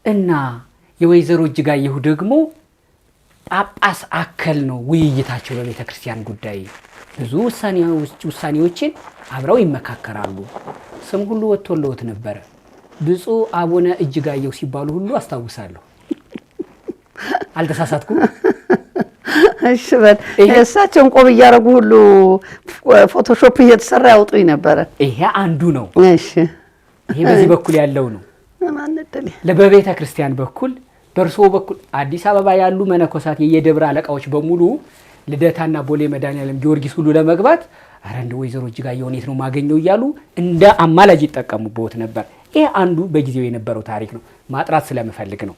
እና የወይዘሮ እጅጋየሁ ደግሞ ጳጳስ አከል ነው ውይይታቸው በቤተክርስቲያን ጉዳይ ብዙ ውሳኔዎችን አብረው ይመካከራሉ ስም ሁሉ ወጥቶለት ነበር ብፁዕ አቡነ እጅጋየሁ ሲባሉ ሁሉ አስታውሳለሁ አልተሳሳትኩም እሺ በል እሳቸውን ቆብ ያረጉ ሁሉ ፎቶሾፕ እየተሰራ ያውጡኝ ነበር ይሄ አንዱ ነው እሺ ይሄ በዚህ በኩል ያለው ነው ማንነጥል ለበቤተ ክርስቲያን በኩል በርሶ በኩል አዲስ አበባ ያሉ መነኮሳት የየደብረ አለቃዎች በሙሉ ልደታና ቦሌ መድኃኔዓለም ጊዮርጊስ ሁሉ ለመግባት አረንድ ወይዘሮ እጅጋየሁ የት ነው ማገኘው እያሉ እንደ አማላጅ ይጠቀሙበት ነበር ይሄ አንዱ በጊዜው የነበረው ታሪክ ነው ማጥራት ስለምፈልግ ነው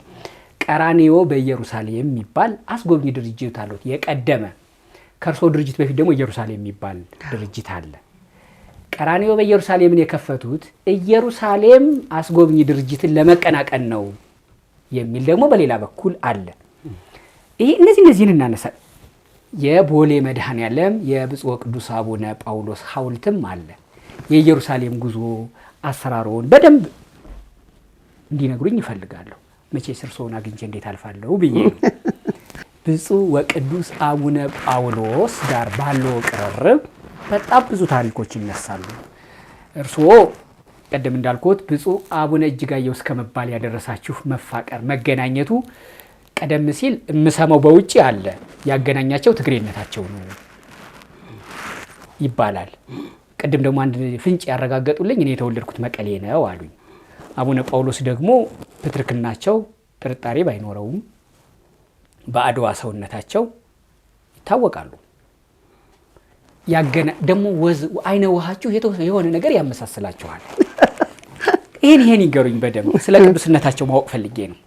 ቀራኒዮ በኢየሩሳሌም የሚባል አስጎብኝ ድርጅት አለው የቀደመ ከርሶ ድርጅት በፊት ደግሞ ኢየሩሳሌም የሚባል ድርጅት አለ ቀራኒዮ በኢየሩሳሌምን የከፈቱት ኢየሩሳሌም አስጎብኝ ድርጅትን ለመቀናቀን ነው የሚል ደግሞ በሌላ በኩል አለ ይሄ እነዚህን እናነሳ የቦሌ መድኃኔዓለም የብፁዕ ቅዱስ አቡነ ጳውሎስ ሐውልትም አለ የኢየሩሳሌም ጉዞ አሰራሩን በደንብ እንዲነግሩኝ ይፈልጋለሁ መቼ ስርሶን አግኝቼ እንዴት አልፋለሁ ብዬ ብፁዕ ወቅዱስ አቡነ ጳውሎስ ጋር ባለው ቅርርብ በጣም ብዙ ታሪኮች ይነሳሉ እርሶ ቀደም እንዳልኩት ብፁዕ አቡነ እጅጋየሁ እስከመባል ያደረሳችሁ መፋቀር መገናኘቱ ቀደም ሲል ምሰማው በውጪ አለ ያገናኛቸው ትግሬነታቸው ነው ይባላል ቀደም ደግሞ አንድ ፍንጭ ያረጋገጡልኝ እኔ የተወለድኩት መቀሌ ነው አሉኝ አቡነ ጳውሎስ ደግሞ ፕትርክናቸው ጥርጣሬ ባይኖረውም በአድዋ ሰውነታቸው ይታወቃሉ ደግሞ አይነ ውሃችሁ የሆነ ነገር ያመሳስላችኋል ይሄን ይገሩኝ በደም ስለ ቅዱስነታቸው ማወቅ ፈልጌ ነው